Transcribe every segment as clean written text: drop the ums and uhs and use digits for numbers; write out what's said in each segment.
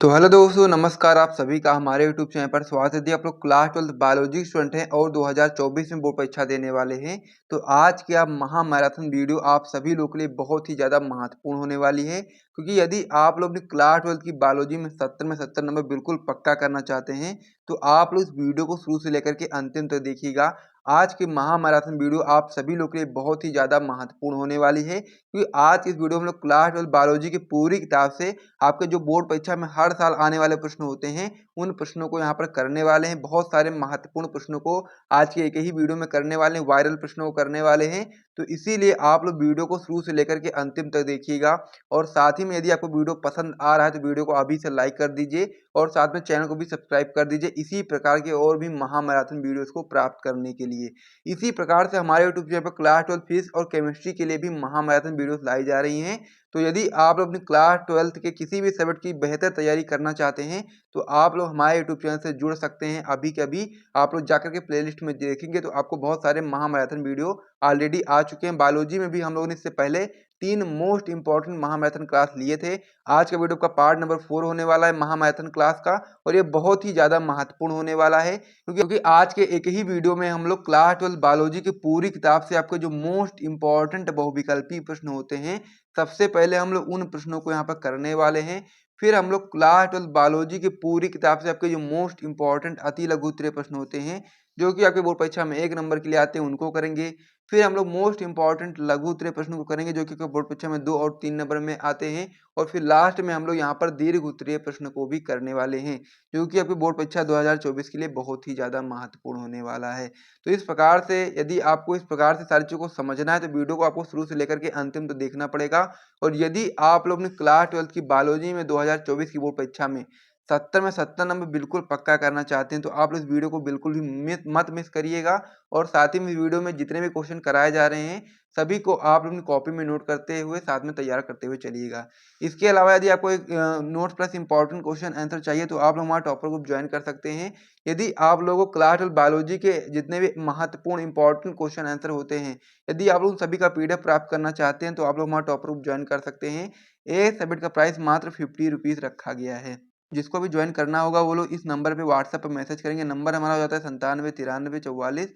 तो हेलो दोस्तों, नमस्कार। आप सभी का हमारे यूट्यूब चैनल पर स्वागत है। यदि आप लोग क्लास 12 बायोलॉजी स्टूडेंट हैं और 2024 में बोर्ड परीक्षा देने वाले हैं, तो आज की आप महामैराथन वीडियो आप सभी लोगों के लिए बहुत ही ज़्यादा महत्वपूर्ण होने वाली है। क्योंकि यदि आप लोग अपनी क्लास 12 की बायोलॉजी में 70 नंबर बिल्कुल पक्का करना चाहते हैं, तो आप लोग इस वीडियो को शुरू से लेकर के अंतिम तक देखिएगा। आज की महामैराथन वीडियो आप सभी लोगों के लिए बहुत ही ज़्यादा महत्वपूर्ण होने वाली है, क्योंकि आज की इस वीडियो में हम लोग क्लास 12 बायोलॉजी की पूरी किताब से आपके जो बोर्ड परीक्षा में हर साल आने वाले प्रश्न होते हैं, उन प्रश्नों को यहाँ पर करने वाले हैं। बहुत सारे महत्वपूर्ण प्रश्नों को आज के एक ही वीडियो में करने वाले हैं, वायरल प्रश्नों को करने वाले हैं। तो इसीलिए आप लोग वीडियो को शुरू से लेकर के अंतिम तक देखिएगा। और साथ ही में यदि आपको वीडियो पसंद आ रहा है तो वीडियो को अभी से लाइक कर दीजिए और साथ में चैनल को भी सब्सक्राइब कर दीजिए, इसी प्रकार के और भी महामैराथन वीडियोस को प्राप्त करने के लिए। इसी प्रकार से हमारे यूट्यूब चैनल पर क्लास 12 फिजिक्स और केमिस्ट्री के लिए भी महामैराथन वीडियोस लाई जा रही हैं। तो यदि आप लोग अपनी क्लास 12 के किसी भी सब्जेक्ट की बेहतर तैयारी करना चाहते हैं, तो आप लोग हमारे यूट्यूब चैनल से जुड़ सकते हैं। अभी के अभी आप लोग जाकर के प्लेलिस्ट में देखेंगे तो आपको बहुत सारे महामैराथन वीडियो ऑलरेडी आ चुके हैं। बायोलॉजी में भी हम लोगों ने इससे पहले 3 मोस्ट इंपॉर्टेंट महामैराथन क्लास लिए थे। आज का वीडियो का पार्ट नंबर 4 होने वाला है महामैराथन क्लास का, और ये बहुत ही ज़्यादा महत्वपूर्ण होने वाला है, क्योंकि आज के एक ही वीडियो में हम लोग क्लास 12 बायोलॉजी की पूरी किताब से आपके जो मोस्ट इंपॉर्टेंट बहुविकल्पी प्रश्न होते हैं, सबसे पहले हम लोग उन प्रश्नों को यहाँ पर करने वाले हैं। फिर हम लोग क्लास 12 बायोलॉजी की पूरी किताब से आपके जो मोस्ट इंपॉर्टेंट अति लघु उत्तरीय प्रश्न होते हैं, जो कि आपके बोर्ड परीक्षा में 1 नंबर के लिए आते हैं, उनको करेंगे। फिर हम लोग मोस्ट इंपॉर्टेंट लघु उत्तरीय प्रश्नों को करेंगे, जो कि बोर्ड परीक्षा में 2 और 3 नंबर में आते हैं। और फिर लास्ट में हम लोग यहाँ पर दीर्घ उत्तरीय प्रश्न को भी करने वाले हैं, जो कि आपकी बोर्ड परीक्षा 2024 के लिए बहुत ही ज़्यादा महत्वपूर्ण होने वाला है। तो इस प्रकार से यदि आपको इस प्रकार से सारी चीज़ों को समझना है, तो वीडियो को आपको शुरू से लेकर के अंतिम तक देखना पड़ेगा। और यदि आप लोग अपनी क्लास 12 की बायोलॉजी में 2024 की बोर्ड परीक्षा में 70 में 70 नंबर बिल्कुल पक्का करना चाहते हैं, तो आप लोग इस वीडियो को बिल्कुल भी मत मिस करिएगा। और साथ ही में वीडियो में जितने भी क्वेश्चन कराए जा रहे हैं, सभी को आप अपनी कॉपी में नोट करते हुए साथ में तैयार करते हुए चलिएगा। इसके अलावा यदि आपको एक notes plus important question answer चाहिए, तो आप लोग हमारा टॉपर ग्रुप ज्वाइन कर सकते हैं। यदि आप लोगों को क्लास 12 बायोलॉजी के जितने भी महत्वपूर्ण इंपॉर्टेंट क्वेश्चन आंसर होते हैं, यदि आप लोग सभी का पीडीएफ प्राप्त करना चाहते हैं, तो आप लोग हमारा टॉपर ग्रुप ज्वाइन कर सकते हैं। एक सब्जेक्ट का प्राइस मात्र 50 रुपीज़ रखा गया है। जिसको भी ज्वाइन करना होगा वो लोग इस नंबर पे व्हाट्सएप पर मैसेज करेंगे। नंबर हमारा हो जाता है 97 93 44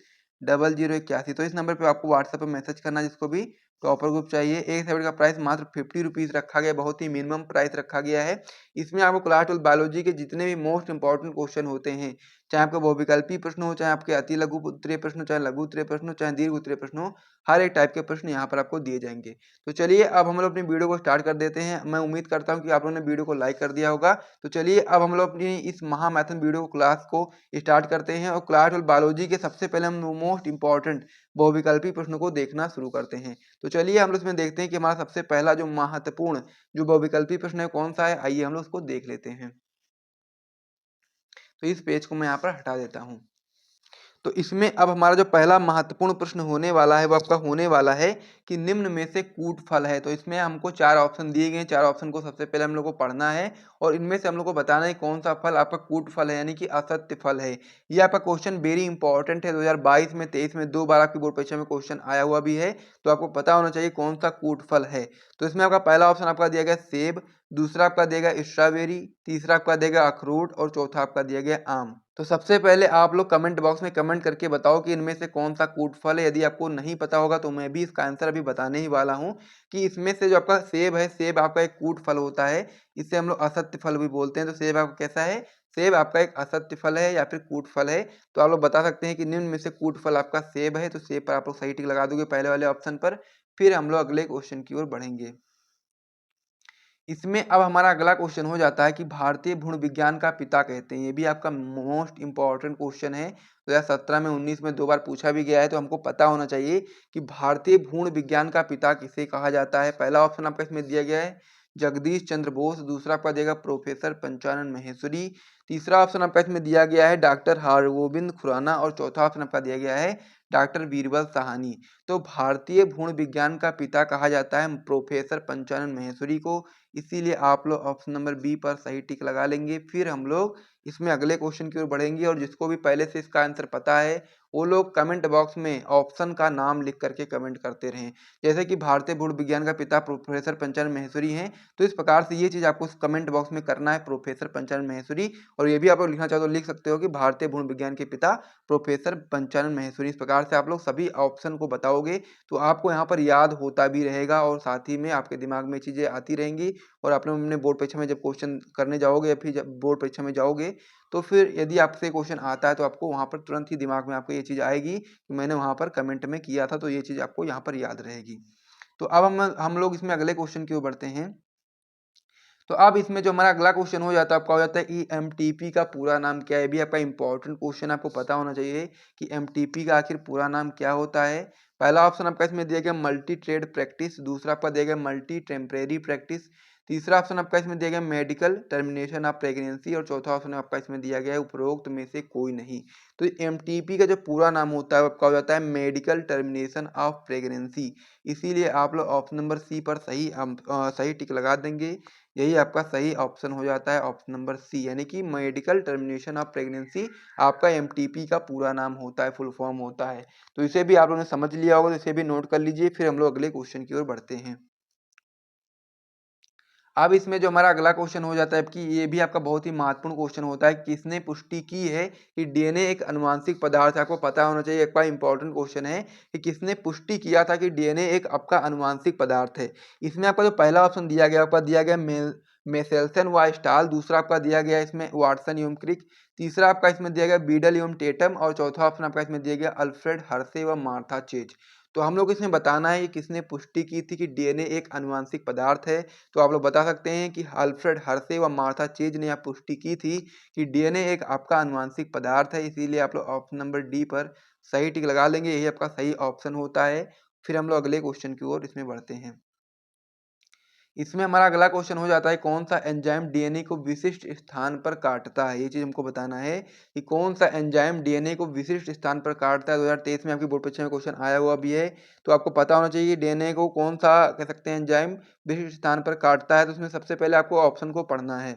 0081। तो इस नंबर पे आपको व्हाट्सएप पर मैसेज करना है, जिसको भी टॉपर ग्रुप चाहिए। एक सब्जेक्ट का प्राइस मात्र 50 रुपीज़ रखा गया है, बहुत ही मिनिमम प्राइस रखा गया है। इसमें आपको क्लास 12 बायोलॉजी के जितने भी मोस्ट इंपॉर्टेंट क्वेश्चन होते हैं, चाहे आपका बहुविकल्पी प्रश्न हो, चाहे आपके अति लघु उत्तरीय प्रश्न हो, चाहे लघु उत्तरीय प्रश्न हो, चाहे दीर्घ उत्तरीय प्रश्न हो, हर एक टाइप के प्रश्न यहाँ पर आपको दिए जाएंगे। तो चलिए अब हम लोग अपनी वीडियो को स्टार्ट कर देते हैं। मैं उम्मीद करता हूँ कि आप लोगों ने वीडियो को लाइक कर दिया होगा। तो चलिए अब हम लोग अपनी इस महामैराथन वीडियो क्लास को स्टार्ट करते हैं, और क्लास 12 बायोलॉजी के सबसे पहले हम मोस्ट इंपॉर्टेंट बहुविकल्पी प्रश्नों को देखना शुरू करते हैं। तो चलिए हम लोग इसमें देखते हैं कि हमारा सबसे पहला जो महत्वपूर्ण जो बहुविकल्पी प्रश्न है कौन सा है। आइए हम लोग उसको देख लेते हैं। तो इस पेज को मैं यहाँ पर हटा देता हूँ। तो इसमें अब हमारा जो पहला महत्वपूर्ण प्रश्न होने वाला है, वो आपका होने वाला है कि निम्न में से कूट फल है। तो इसमें हमको 4 ऑप्शन दिए गए हैं। 4 ऑप्शन को सबसे पहले हम लोग को पढ़ना है, और इनमें से हम लोग को बताना है कौन सा फल आपका कूट फल है, यानी कि असत्य फल है। ये आपका क्वेश्चन वेरी इंपॉर्टेंट है। 2022 में, 23 में 2 बार आपकी बोर्ड परीक्षा में क्वेश्चन आया हुआ भी है। तो आपको पता होना चाहिए कौन सा कूट फल है। तो इसमें आपका पहला ऑप्शन आपका दिया गया सेब, दूसरा आपका दिया गया स्ट्रॉबेरी, तीसरा आपका दिया गया अखरोट, और चौथा आपका दिया गया आम। तो सबसे पहले आप लोग कमेंट बॉक्स में कमेंट करके बताओ कि इनमें से कौन सा कूट फल है। यदि आपको नहीं पता होगा तो मैं भी इसका आंसर अभी बताने ही वाला हूँ कि इसमें से जो आपका सेब है, सेब आपका एक कूट फल होता है। इसे हम लोग असत्य फल भी बोलते हैं। तो सेब आपका कैसा है? सेब आपका एक असत्य फल है या फिर कूट फल है। तो आप लोग बता सकते हैं कि निम्न में से कूट फल आपका सेब है। तो सेब पर आप लोग सही टिक लगा दोगे पहले वाले ऑप्शन पर। फिर हम लोग अगले क्वेश्चन की ओर बढ़ेंगे। इसमें अब हमारा अगला क्वेश्चन हो जाता है कि भारतीय भ्रूण विज्ञान का पिता कहते हैं। ये भी आपका मोस्ट इंपॉर्टेंट क्वेश्चन है। 2017 में, 19 में 2 बार पूछा भी गया है। तो हमको पता होना चाहिए कि भारतीय भ्रूण विज्ञान का पिता किसे कहा जाता है। पहला ऑप्शन आपका इसमें दिया गया है जगदीश चंद्र बोस, दूसरा आपका दिया गया प्रोफेसर पंचानन महेश्वरी, तीसरा ऑप्शन आपका इसमें दिया गया है डॉक्टर हरगोविंद खुराना, और चौथा ऑप्शन आपका दिया गया है डॉक्टर बीरबल साहनी। तो भारतीय भूण विज्ञान का पिता कहा जाता है प्रोफेसर पंचानन माहेश्वरी को, इसीलिए आप लोग ऑप्शन नंबर बी पर सही टिक लगा लेंगे। फिर हम लोग इसमें अगले क्वेश्चन की ओर बढ़ेंगे और जिसको भी पहले से इसका आंसर पता है वो लोग कमेंट बॉक्स में ऑप्शन का नाम लिख करके कमेंट करते रहें। जैसे कि भारतीय भूण विज्ञान का पिता प्रोफेसर पंचानन माहेश्वरी हैं, तो इस प्रकार से ये चीज़ आपको कमेंट बॉक्स में करना है, प्रोफेसर पंचानन माहेश्वरी। और ये भी आप लोग लिखना चाहो तो लिख सकते हो कि भारतीय भूण विज्ञान के पिता प्रोफेसर पंचानन माहेश्वरी। इस प्रकार से आप लोग सभी ऑप्शन को बताओगे तो आपको यहाँ पर याद होता भी रहेगा और साथ ही में आपके दिमाग में चीज़ें आती रहेंगी। और अपने बोर्ड परीक्षा में जब क्वेश्चन करने जाओगे या फिर जब बोर्ड परीक्षा में जाओगे तो फिर यदि आपसे क्वेश्चन आता है तो आपको वहाँ पर तुरंत ही दिमाग में आपको ये चीज़ आएगी कि मैंने वहाँ पर कमेंट में किया था, तो ये चीज़ आपको यहाँ पर याद रहेगी। तो अब हम लोग इसमें अगले क्वेश्चन की ओर बढ़ते हैं। तो अब इसमें जो हमारा अगला क्वेश्चन हो जाता है आपका हो जाता है ईएमटीपी का पूरा नाम क्या है। ये भी आपका इंपॉर्टेंट क्वेश्चन, आपको पता होना चाहिए कि एमटीपी का आखिर पूरा नाम क्या होता है। पहला ऑप्शन आपका इसमें दिया गया मल्टी ट्रेड प्रैक्टिस, दूसरा आपका दिया गया मल्टी टेम्परेरी प्रैक्टिस, तीसरा ऑप्शन आपका इसमें दिया गया मेडिकल टर्मिनेशन ऑफ प्रेगनेंसी और चौथा ऑप्शन आपका इसमें दिया गया है उपरोक्त में से कोई नहीं। तो एमटीपी का जो पूरा नाम होता है आपका हो जाता है मेडिकल टर्मिनेशन ऑफ प्रेगनेंसी। इसीलिए आप लोग ऑप्शन नंबर सी पर सही टिक लगा देंगे। यही आपका सही ऑप्शन हो जाता है ऑप्शन नंबर सी, यानी कि मेडिकल टर्मिनेशन ऑफ प्रेगनेंसी आपका एमटीपी का पूरा नाम होता है, फुल फॉर्म होता है। तो इसे भी आप लोगों ने समझ लिया होगा, तो इसे भी नोट कर लीजिए। फिर हम लोग अगले क्वेश्चन की ओर बढ़ते हैं। अब इसमें जो हमारा अगला क्वेश्चन हो जाता है कि ये भी आपका बहुत ही महत्वपूर्ण क्वेश्चन होता है, किसने पुष्टि की है कि डीएनए एक आनुवांशिक पदार्थ है। आपको पता होना चाहिए, एक बार इंपॉर्टेंट क्वेश्चन है कि किसने पुष्टि किया था कि डीएनए एक आपका आनुवांशिक पदार्थ है। इसमें आपका जो पहला ऑप्शन दिया गया आपका दिया गया मेसेल्सन व स्टाल, दूसरा आपका दिया गया इसमें वाटसन एवं क्रिक, तीसरा आपका इसमें दिया गया बीडल एवं टेटम और चौथा ऑप्शन आपका इसमें दिया गया अल्फ्रेड हर्शे व मार्था चेज। तो हम लोग इसमें बताना है कि किसने पुष्टि की थी कि डीएनए एक आनुवांशिक पदार्थ है। तो आप लोग बता सकते हैं कि अल्फ्रेड हर्शे व मार्था चेज ने यह पुष्टि की थी कि डीएनए एक आपका आनुवांशिक पदार्थ है। इसीलिए आप लोग ऑप्शन नंबर डी पर सही टिक लगा लेंगे, यही आपका सही ऑप्शन होता है। फिर हम लोग अगले क्वेश्चन की ओर इसमें बढ़ते हैं। इसमें हमारा अगला क्वेश्चन हो जाता है कौन सा एंजाइम डीएनए को विशिष्ट स्थान पर काटता है। ये चीज हमको बताना है कि कौन सा एंजाइम डीएनए को विशिष्ट स्थान पर काटता है। 2023 में आपकी बोर्ड परीक्षा में क्वेश्चन आया हुआ भी है, तो आपको पता होना चाहिए डीएनए को कौन सा कह सकते हैं एंजाइम विशिष्ट स्थान पर काटता है। तो उसमें सबसे पहले आपको ऑप्शन को पढ़ना है।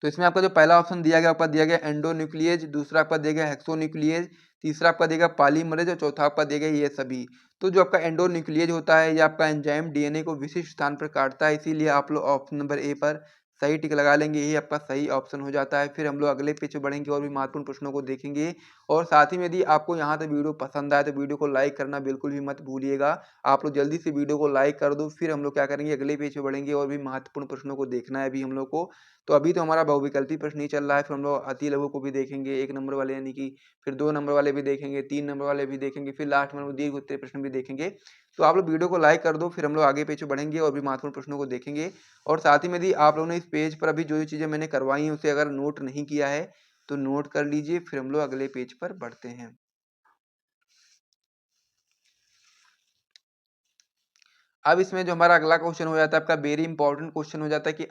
तो इसमें आपका जो पहला ऑप्शन दिया गया आपका दिया गया एंडोन्यूक्लियेज, दूसरा आपका दिया गया हेक्सोन्यूक्लियेज, तीसरा आपका दिया गया पॉलीमरेज और चौथा आपका दिया गया ये सभी। तो जो आपका एंडोन्यूक्लियेज होता है ये आपका एंजाइम डीएनए को विशिष्ट स्थान पर काटता है, इसीलिए आप लोग ऑप्शन नंबर ए पर सही टिक लगा लेंगे, यही आपका सही ऑप्शन हो जाता है। फिर हम लोग अगले पेज पे बढ़ेंगे और भी महत्वपूर्ण प्रश्नों को देखेंगे। और साथ ही में यदि आपको यहाँ तक वीडियो पसंद आए तो वीडियो को लाइक करना बिल्कुल भी मत भूलिएगा। आप लोग जल्दी से वीडियो को लाइक कर दो। फिर हम लोग क्या करेंगे अगले पेज पे बढ़ेंगे और भी महत्वपूर्ण प्रश्नों को देखना है अभी हम लोग को। तो अभी तो हमारा बहुविकल्पी प्रश्न ही चल रहा है, फिर हम लोग अति लघु को भी देखेंगे, 1 नंबर वाले यानी कि फिर 2 नंबर वाले भी देखेंगे, 3 नंबर वाले भी देखेंगे, फिर लास्ट में हम लोग दीर्घ उत्तरीय प्रश्न भी देखेंगे। तो आप लोग वीडियो को लाइक कर दो, फिर हम लोग आगे पीछे बढ़ेंगे और भी महत्वपूर्ण प्रश्नों को देखेंगे। और साथ ही में यदि आप लोगों ने इस पेज पर अभी जो चीज़ें मैंने करवाई हैं उसे अगर नोट नहीं किया है तो नोट कर लीजिए, फिर हम लोग अगले पेज पर बढ़ते हैं। अब इसमें जो हमारा अगला क्वेश्चन हो जाता है आपका वेरी इंपॉर्टेंट क्वेश्चन हो जाता है कि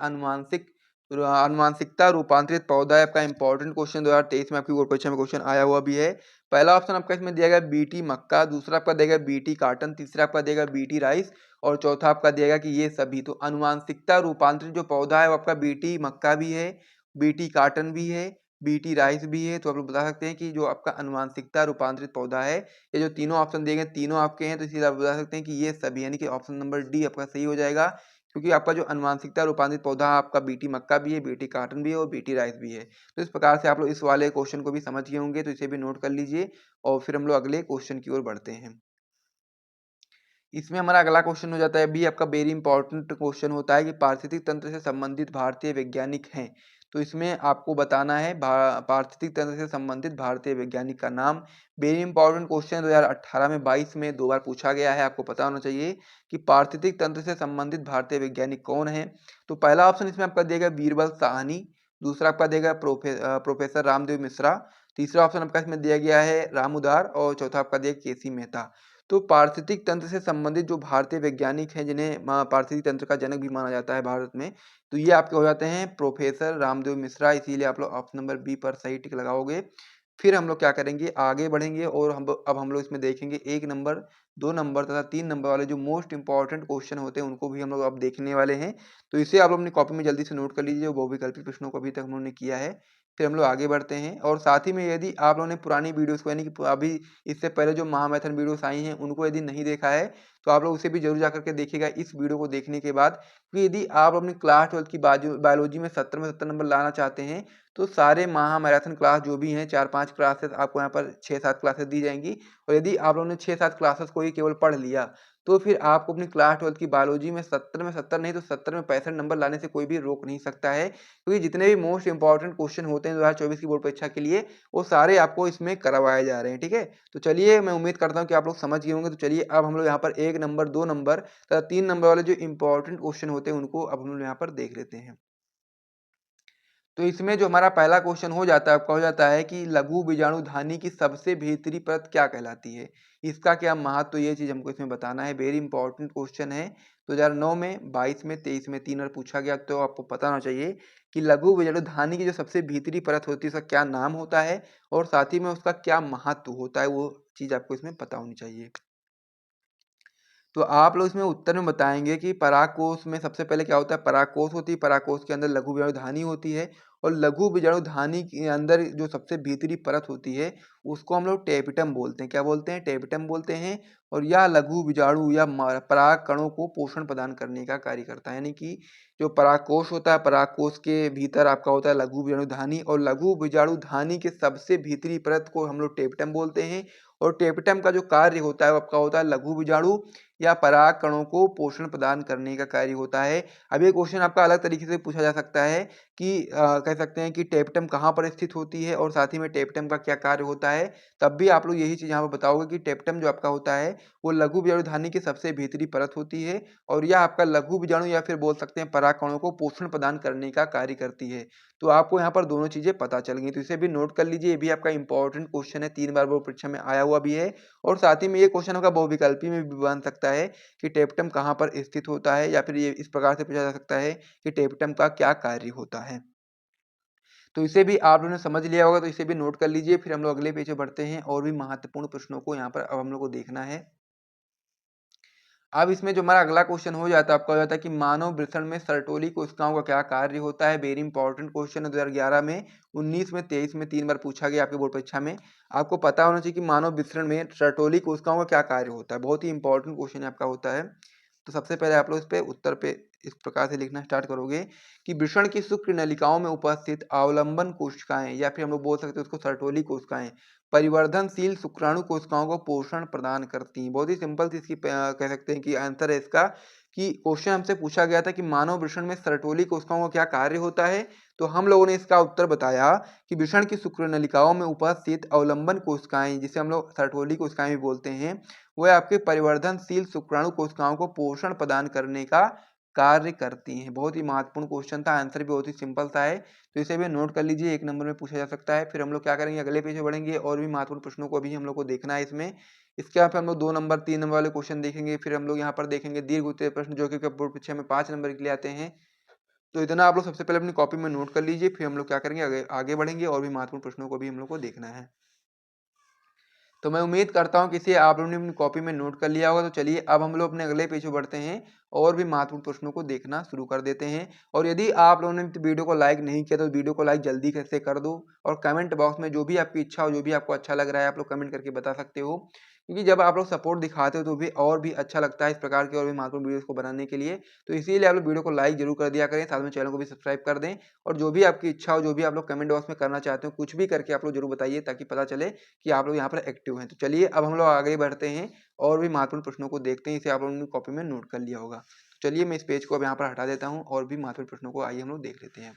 अनुवांशिकता रूपांतरित पौधा है। आपका इंपॉर्टेंट क्वेश्चन 2023 में आपकी बोर्ड परीक्षा में क्वेश्चन आया हुआ भी है। पहला ऑप्शन आपका इसमें दिया गया बीटी मक्का, दूसरा आपका दिया गया बीटी काटन, तीसरा आपका दिया गया बीटी राइस और चौथा आपका दिया गया कि ये सभी। तो अनुवांशिकता रूपांतरित जो पौधा है वो आपका बीटी मक्का भी है, बीटी काटन भी है, बीटी राइस भी है। तो आप लोग बता सकते हैं कि जो आपका अनुवांशिकता रूपांतरित पौधा है ये जो तीनों ऑप्शन दिए गए तीनों आपके हैं, तो इसीलिए आप बता सकते हैं कि ये सभी, यानी कि ऑप्शन नंबर डी आपका सही हो जाएगा। क्योंकि आपका जो अनुवांशिकता रूपांतरित पौधा आपका बीटी मक्का भी है, बीटी काटन भी है और बीटी राइस भी है। तो इस प्रकार से आप लोग इस वाले क्वेश्चन को भी समझ गए होंगे, तो इसे भी नोट कर लीजिए और फिर हम लोग अगले क्वेश्चन की ओर बढ़ते हैं। इसमें हमारा अगला क्वेश्चन हो जाता है, अभी आपका वेरी इंपॉर्टेंट क्वेश्चन होता है कि पारिस्थितिक तंत्र से संबंधित भारतीय वैज्ञानिक हैं। तो इसमें आपको बताना है पारिस्थितिक तंत्र से संबंधित भारतीय वैज्ञानिक का नाम। वेरी इंपॉर्टेंट क्वेश्चन 2018 में 22 में 2 बार पूछा गया है। आपको पता होना चाहिए कि पारिस्थितिक तंत्र से संबंधित भारतीय वैज्ञानिक कौन है। तो पहला ऑप्शन इसमें आपका दिया गया बीरबल साहनी, दूसरा आपका दिया गया प्रोफेसर रामदेव मिश्रा, तीसरा ऑप्शन आपका इसमें दिया गया है राम उदार और चौथा आपका दिया केसी मेहता। तो पारिस्थितिक तंत्र से संबंधित जो भारतीय वैज्ञानिक हैं जिन्हें पारिस्थितिक तंत्र का जनक भी माना जाता है भारत में, तो ये आपके हो जाते हैं प्रोफेसर रामदेव मिश्रा। इसीलिए आप लोग ऑप्शन नंबर बी पर सही टिक लगाओगे। फिर हम लोग क्या करेंगे, आगे बढ़ेंगे और अब हम लोग इसमें देखेंगे 1 नंबर, 2 नंबर तथा 3 नंबर वाले जो मोस्ट इंपॉर्टेंट क्वेश्चन होते हैं उनको भी हम लोग अब देखने वाले हैं। तो इसे आप लोग अपनी कॉपी में जल्दी से नोट कर लीजिए, जो बहुविकल्पी प्रश्नों को अभी तक हम लोगों ने किया है। फिर हम लोग आगे बढ़ते हैं और साथ ही में यदि आप लोगों ने पुरानी वीडियोज़ को, यानी कि अभी इससे पहले जो महामैथन वीडियोज़ आई हैं उनको यदि नहीं देखा है, तो आप लोग उसे भी ज़रूर जाकर के देखिएगा इस वीडियो को देखने के बाद। कि यदि आप अपनी क्लास 12 की बायोलॉजी में 70 में 70 नंबर लाना चाहते हैं, तो सारे महामैराथन क्लास जो भी हैं 4-5 क्लासेस आपको यहाँ पर 6-7 क्लासेस दी जाएँगी। और यदि आप लोगों ने 6-7 क्लासेस को ही केवल पढ़ लिया, तो फिर आपको अपनी क्लास 12 की बायोलॉजी में 70 में 70 नहीं तो 70 में 65 नंबर लाने से कोई भी रोक नहीं सकता है। क्योंकि जितने भी मोस्ट इंपॉर्टेंट क्वेश्चन होते हैं 2024 की बोर्ड परीक्षा के लिए, वो सारे आपको इसमें करवाए जा रहे हैं, ठीक है? तो चलिए, मैं उम्मीद करता हूँ कि आप लोग समझ गए होंगे। तो चलिए अब हम लोग यहाँ पर 1 नंबर, 2 नंबर तथा 3 नंबर वाले जो इंपॉर्टेंट क्वेश्चन होते हैं उनको अब हम लोग यहाँ पर देख लेते हैं। तो इसमें जो हमारा पहला क्वेश्चन हो जाता है, आपका हो जाता है कि लघु बीजाणुधानी की सबसे भीतरी परत क्या कहलाती है? इसका क्या महत्व, तो ये चीज़ हमको इसमें बताना है। वेरी इंपॉर्टेंट क्वेश्चन है। 2009 में, 22 में, 23 में 3 बार पूछा गया। तो आपको पता होना चाहिए कि लघु बीजाणुधानी की जो सबसे भीतरी परत होती है उसका क्या नाम होता है और साथ ही में उसका क्या महत्व होता है, वो चीज़ आपको इसमें पता होनी चाहिए। तो आप लोग इसमें उत्तर में बताएँगे कि परागकोश में सबसे पहले क्या होता है, परागकोश होती है, परागकोश के अंदर लघु बीजाणुधानी होती है और लघु बीजाणुधानी के अंदर जो सबसे भीतरी परत होती है, उसको हम लोग टेपिटम बोलते हैं। क्या बोलते हैं? टेपिटम बोलते हैं। और यह लघु बीजाणु या पराग कणों को पोषण प्रदान करने का कार्य करता है। यानी कि जो परागकोश होता है, परागकोश के भीतर आपका होता है लघु बीजाणुधानी और लघु बीजाणुधानी के सबसे भीतरी परत को हम लोग टेपिटम बोलते हैं। और टेपिटम का जो कार्य होता है वो आपका होता है लघु बीजाणु या पराग कणों को पोषण प्रदान करने का कार्य होता है। अब ये क्वेश्चन आपका अलग तरीके से पूछा जा सकता है कि कह सकते हैं कि टेपिटम कहाँ पर स्थित होती है और साथ ही में टेपिटम का क्या कार्य होता है। तब भी आप लोग यही चीज़ यहाँ पर बताओगे कि टेपिटम जो आपका होता है वो लघु बीजाणुधानी की सबसे भीतरी परत होती है और यह आपका लघु बीजाणु या फिर बोल सकते हैं पराग कणों को पोषण प्रदान करने का कार्य करती है। तो आपको यहाँ पर दोनों चीज़ें पता चल गई, तो इसे भी नोट कर लीजिए। ये भी आपका इंपॉर्टेंट क्वेश्चन है, 3 बार बोर्ड परीक्षा में आया हुआ भी है। और साथ ही में ये क्वेश्चन आपका बहुविकल्पी में भी बन सकता है कि टेपिटम कहाँ पर स्थित होता है, या फिर ये इस प्रकार से पूछा जा सकता है कि टेपिटम का क्या कार्य होता है। तो इसे भी आप लोगों ने समझ लिया होगा, तो इसे भी नोट कर लीजिए। फिर हम लोग अगले पेज पे बढ़ते हैं और भी महत्वपूर्ण प्रश्नों को यहाँ पर अब हम लोग को देखना है। अब इसमें जो हमारा अगला क्वेश्चन हो जाता है, आपका हो जाता है कि मानव वृषण में सर्टोली कोशिकाओं का क्या कार्य होता है। वेरी इंपॉर्टेंट क्वेश्चन है, 2011 में, 19 में, 23 में 3 बार पूछा गया आपके बोर्ड परीक्षा में। आपको पता होना चाहिए कि मानव वृषण में सर्टोली कोशिकाओं का क्या कार्य होता है। बहुत ही इंपॉर्टेंट क्वेश्चन आपका होता है। तो सबसे पहले आप लोग इस पे उत्तर पे इस प्रकार से लिखना स्टार्ट करोगे कि वृषण की शुक्र नलिकाओं में उपस्थित अवलंबन कोशिकाएं, या फिर हम लोग बोल सकते हैं उसको सर्टोली कोशिकाएं, परिवर्धनशील शुक्राणु कोशिकाओं को पोषण प्रदान करती हैं। बहुत ही सिंपल सी इसकी कह सकते हैं कि आंसर है इसका, कि क्वेश्चन हमसे पूछा गया था कि मानव वृषण में सर्टोली कोशिकाओं का क्या कार्य होता है। तो हम लोगों ने इसका उत्तर बताया कि वृषण की शुक्र नलिकाओं में उपस्थित अवलंबन कोशिकाएं, जिसे हम लोग सर्टोली कोशिकाएं भी बोलते हैं, वह आपके परिवर्धनशील शुक्राणु कोशिकाओं को पोषण प्रदान करने का कार्य करती हैं। बहुत ही महत्वपूर्ण क्वेश्चन था, आंसर भी बहुत ही सिंपल सा है। तो इसे भी नोट कर लीजिए, 1 नंबर में पूछा जा सकता है। फिर हम लोग क्या करेंगे, अगले पेज पे बढ़ेंगे और भी महत्वपूर्ण प्रश्नों को अभी हम लोग को देखना है इसमें। इसके बाद फिर हम लोग 2 नंबर, 3 नंबर वाले क्वेश्चन देखेंगे। फिर हम लोग यहाँ पर देखेंगे दीर्घ उत्तरीय प्रश्न, जो कि बोर्ड परीक्षा में 5 नंबर के लिए आते हैं। तो इतना आप लोग सबसे पहले अपनी कॉपी में नोट कर लीजिए। फिर हम लोग क्या करेंगे, आगे बढ़ेंगे और भी महत्वपूर्ण प्रश्नों को भी हम लोग को देखना है। तो मैं उम्मीद करता हूँ कि इसे आप लोगों ने अपनी कॉपी में नोट कर लिया होगा। तो चलिए अब हम लोग अपने अगले पेज पे बढ़ते हैं और भी महत्वपूर्ण प्रश्नों को देखना शुरू कर देते हैं। और यदि आप लोगों ने वीडियो को लाइक नहीं किया तो वीडियो को लाइक जल्दी से कर दो और कमेंट बॉक्स में जो भी आपकी इच्छा हो, जो भी आपको अच्छा लग रहा है, आप लोग कमेंट करके बता सकते हो। क्योंकि जब आप लोग सपोर्ट दिखाते हो तो भी और भी अच्छा लगता है इस प्रकार के और भी महत्वपूर्ण वीडियोस को बनाने के लिए। तो इसीलिए आप लोग वीडियो को लाइक जरूर कर दिया करें, साथ में चैनल को भी सब्सक्राइब कर दें। और जो भी आपकी इच्छा हो, जो भी आप लोग कमेंट बॉक्स में करना चाहते हो, कुछ भी करके आप लोग जरूर बताइए, ताकि पता चले कि आप लोग यहाँ पर एक्टिव हैं। तो चलिए अब हम लोग आगे बढ़ते हैं और भी महत्वपूर्ण प्रश्नों को देखते हैं। इसे आप लोगों ने कॉपी में नोट कर लिया होगा। तो चलिए मैं इस पेज को अब यहाँ पर हटा देता हूँ और भी महत्वपूर्ण प्रश्नों को आइए हम लोग देख लेते हैं।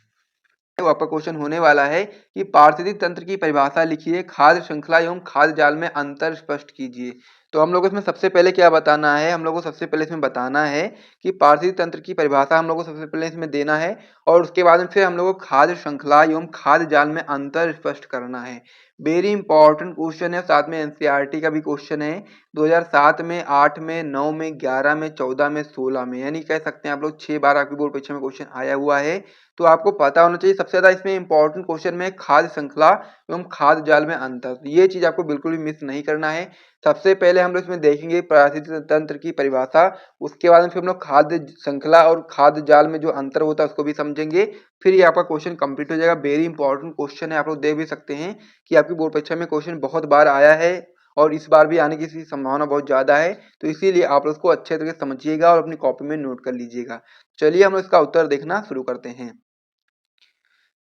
तो आपका क्वेश्चन होने वाला है कि पारिस्थितिक तंत्र की परिभाषा लिखिए, खाद्य श्रृंखला एवं खाद्य जाल में अंतर स्पष्ट कीजिए। तो हम लोग को इसमें सबसे पहले क्या बताना है, हम लोग को सबसे पहले इसमें बताना है कि पारिस्थितिक तंत्र की परिभाषा हम लोग को सबसे पहले इसमें देना है और उसके बाद में फिर हम लोग को खाद्य श्रृंखला एवं खाद्य जाल में अंतर स्पष्ट करना है। वेरी इंपॉर्टेंट क्वेश्चन है, साथ में एनसीईआरटी का भी क्वेश्चन है 2007 में, 8 में, 9 में, 11 में, 14 में, 16 में, यानी कह सकते हैं आप लोग 6 बार आपकी बोर्ड परीक्षा में क्वेश्चन आया हुआ है। तो आपको पता होना चाहिए सबसे ज्यादा इसमें इंपॉर्टेंट क्वेश्चन में खाद्य श्रृंखला एवं खाद्य जाल में अंतर, तो ये चीज आपको बिल्कुल भी मिस नहीं करना है। सबसे पहले हम लोग इसमें देखेंगे पारिस्थितिक तंत्र की परिभाषा, उसके बाद में फिर हम लोग खाद्य श्रृंखला और खाद्य जाल में जो अंतर होता है उसको भी समझेंगे, फिर ये आपका क्वेश्चन कंप्लीट हो जाएगा। वेरी इंपॉर्टेंट क्वेश्चन है, आप लोग देख भी सकते हैं कि आपकी बोर्ड परीक्षा में क्वेश्चन बहुत बार आया है और इस बार भी आने की संभावना बहुत ज्यादा है, तो इसीलिए आप लोग उसको अच्छे तरीके से समझिएगा और अपनी कॉपी में नोट कर लीजिएगा। चलिए हम लोग इसका उत्तर देखना शुरू करते हैं।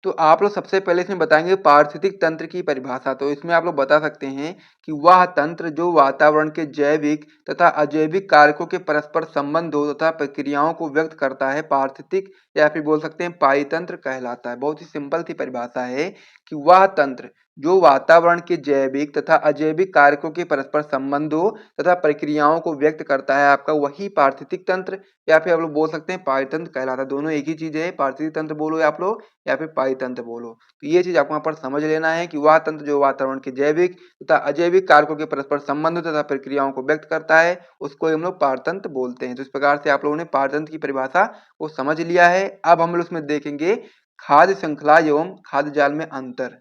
तो आप लोग सबसे पहले इसमें बताएंगे पारिस्थितिक तंत्र की परिभाषा। तो इसमें आप लोग बता सकते हैं कि वह तंत्र जो वातावरण के जैविक तथा अजैविक कारकों के परस्पर संबंधों तथा प्रक्रियाओं को व्यक्त करता है, पारिस्थितिक या फिर बोल सकते हैं पारितंत्र कहलाता है। बहुत ही सिंपल सी परिभाषा है कि वह तंत्र जो वातावरण के जैविक तथा अजैविक कारकों के परस्पर संबंधों तथा प्रक्रियाओं को व्यक्त करता है, आपका वही पारिस्थितिक तंत्र या फिर आप लोग बोल सकते हैं पारितंत्र कहलाता है। दोनों एक ही चीज है, पारिस्थितिक तंत्र बोलो आप लोग या फिर पारितंत्र बोलो। तो ये चीज आपको यहाँ पर समझ लेना है कि वह तंत्र जो वातावरण के जैविक तथा अजैविक कारकों के परस्पर संबंध तथा प्रक्रियाओं को व्यक्त करता है उसको हम लोग पारतंत्र बोलते हैं। तो इस प्रकार से आप लोगों ने पारतंत्र की परिभाषा को समझ लिया है। अब हम लोग उसमें देखेंगे खाद्य श्रृंखला एवं खाद्य जाल में अंतर।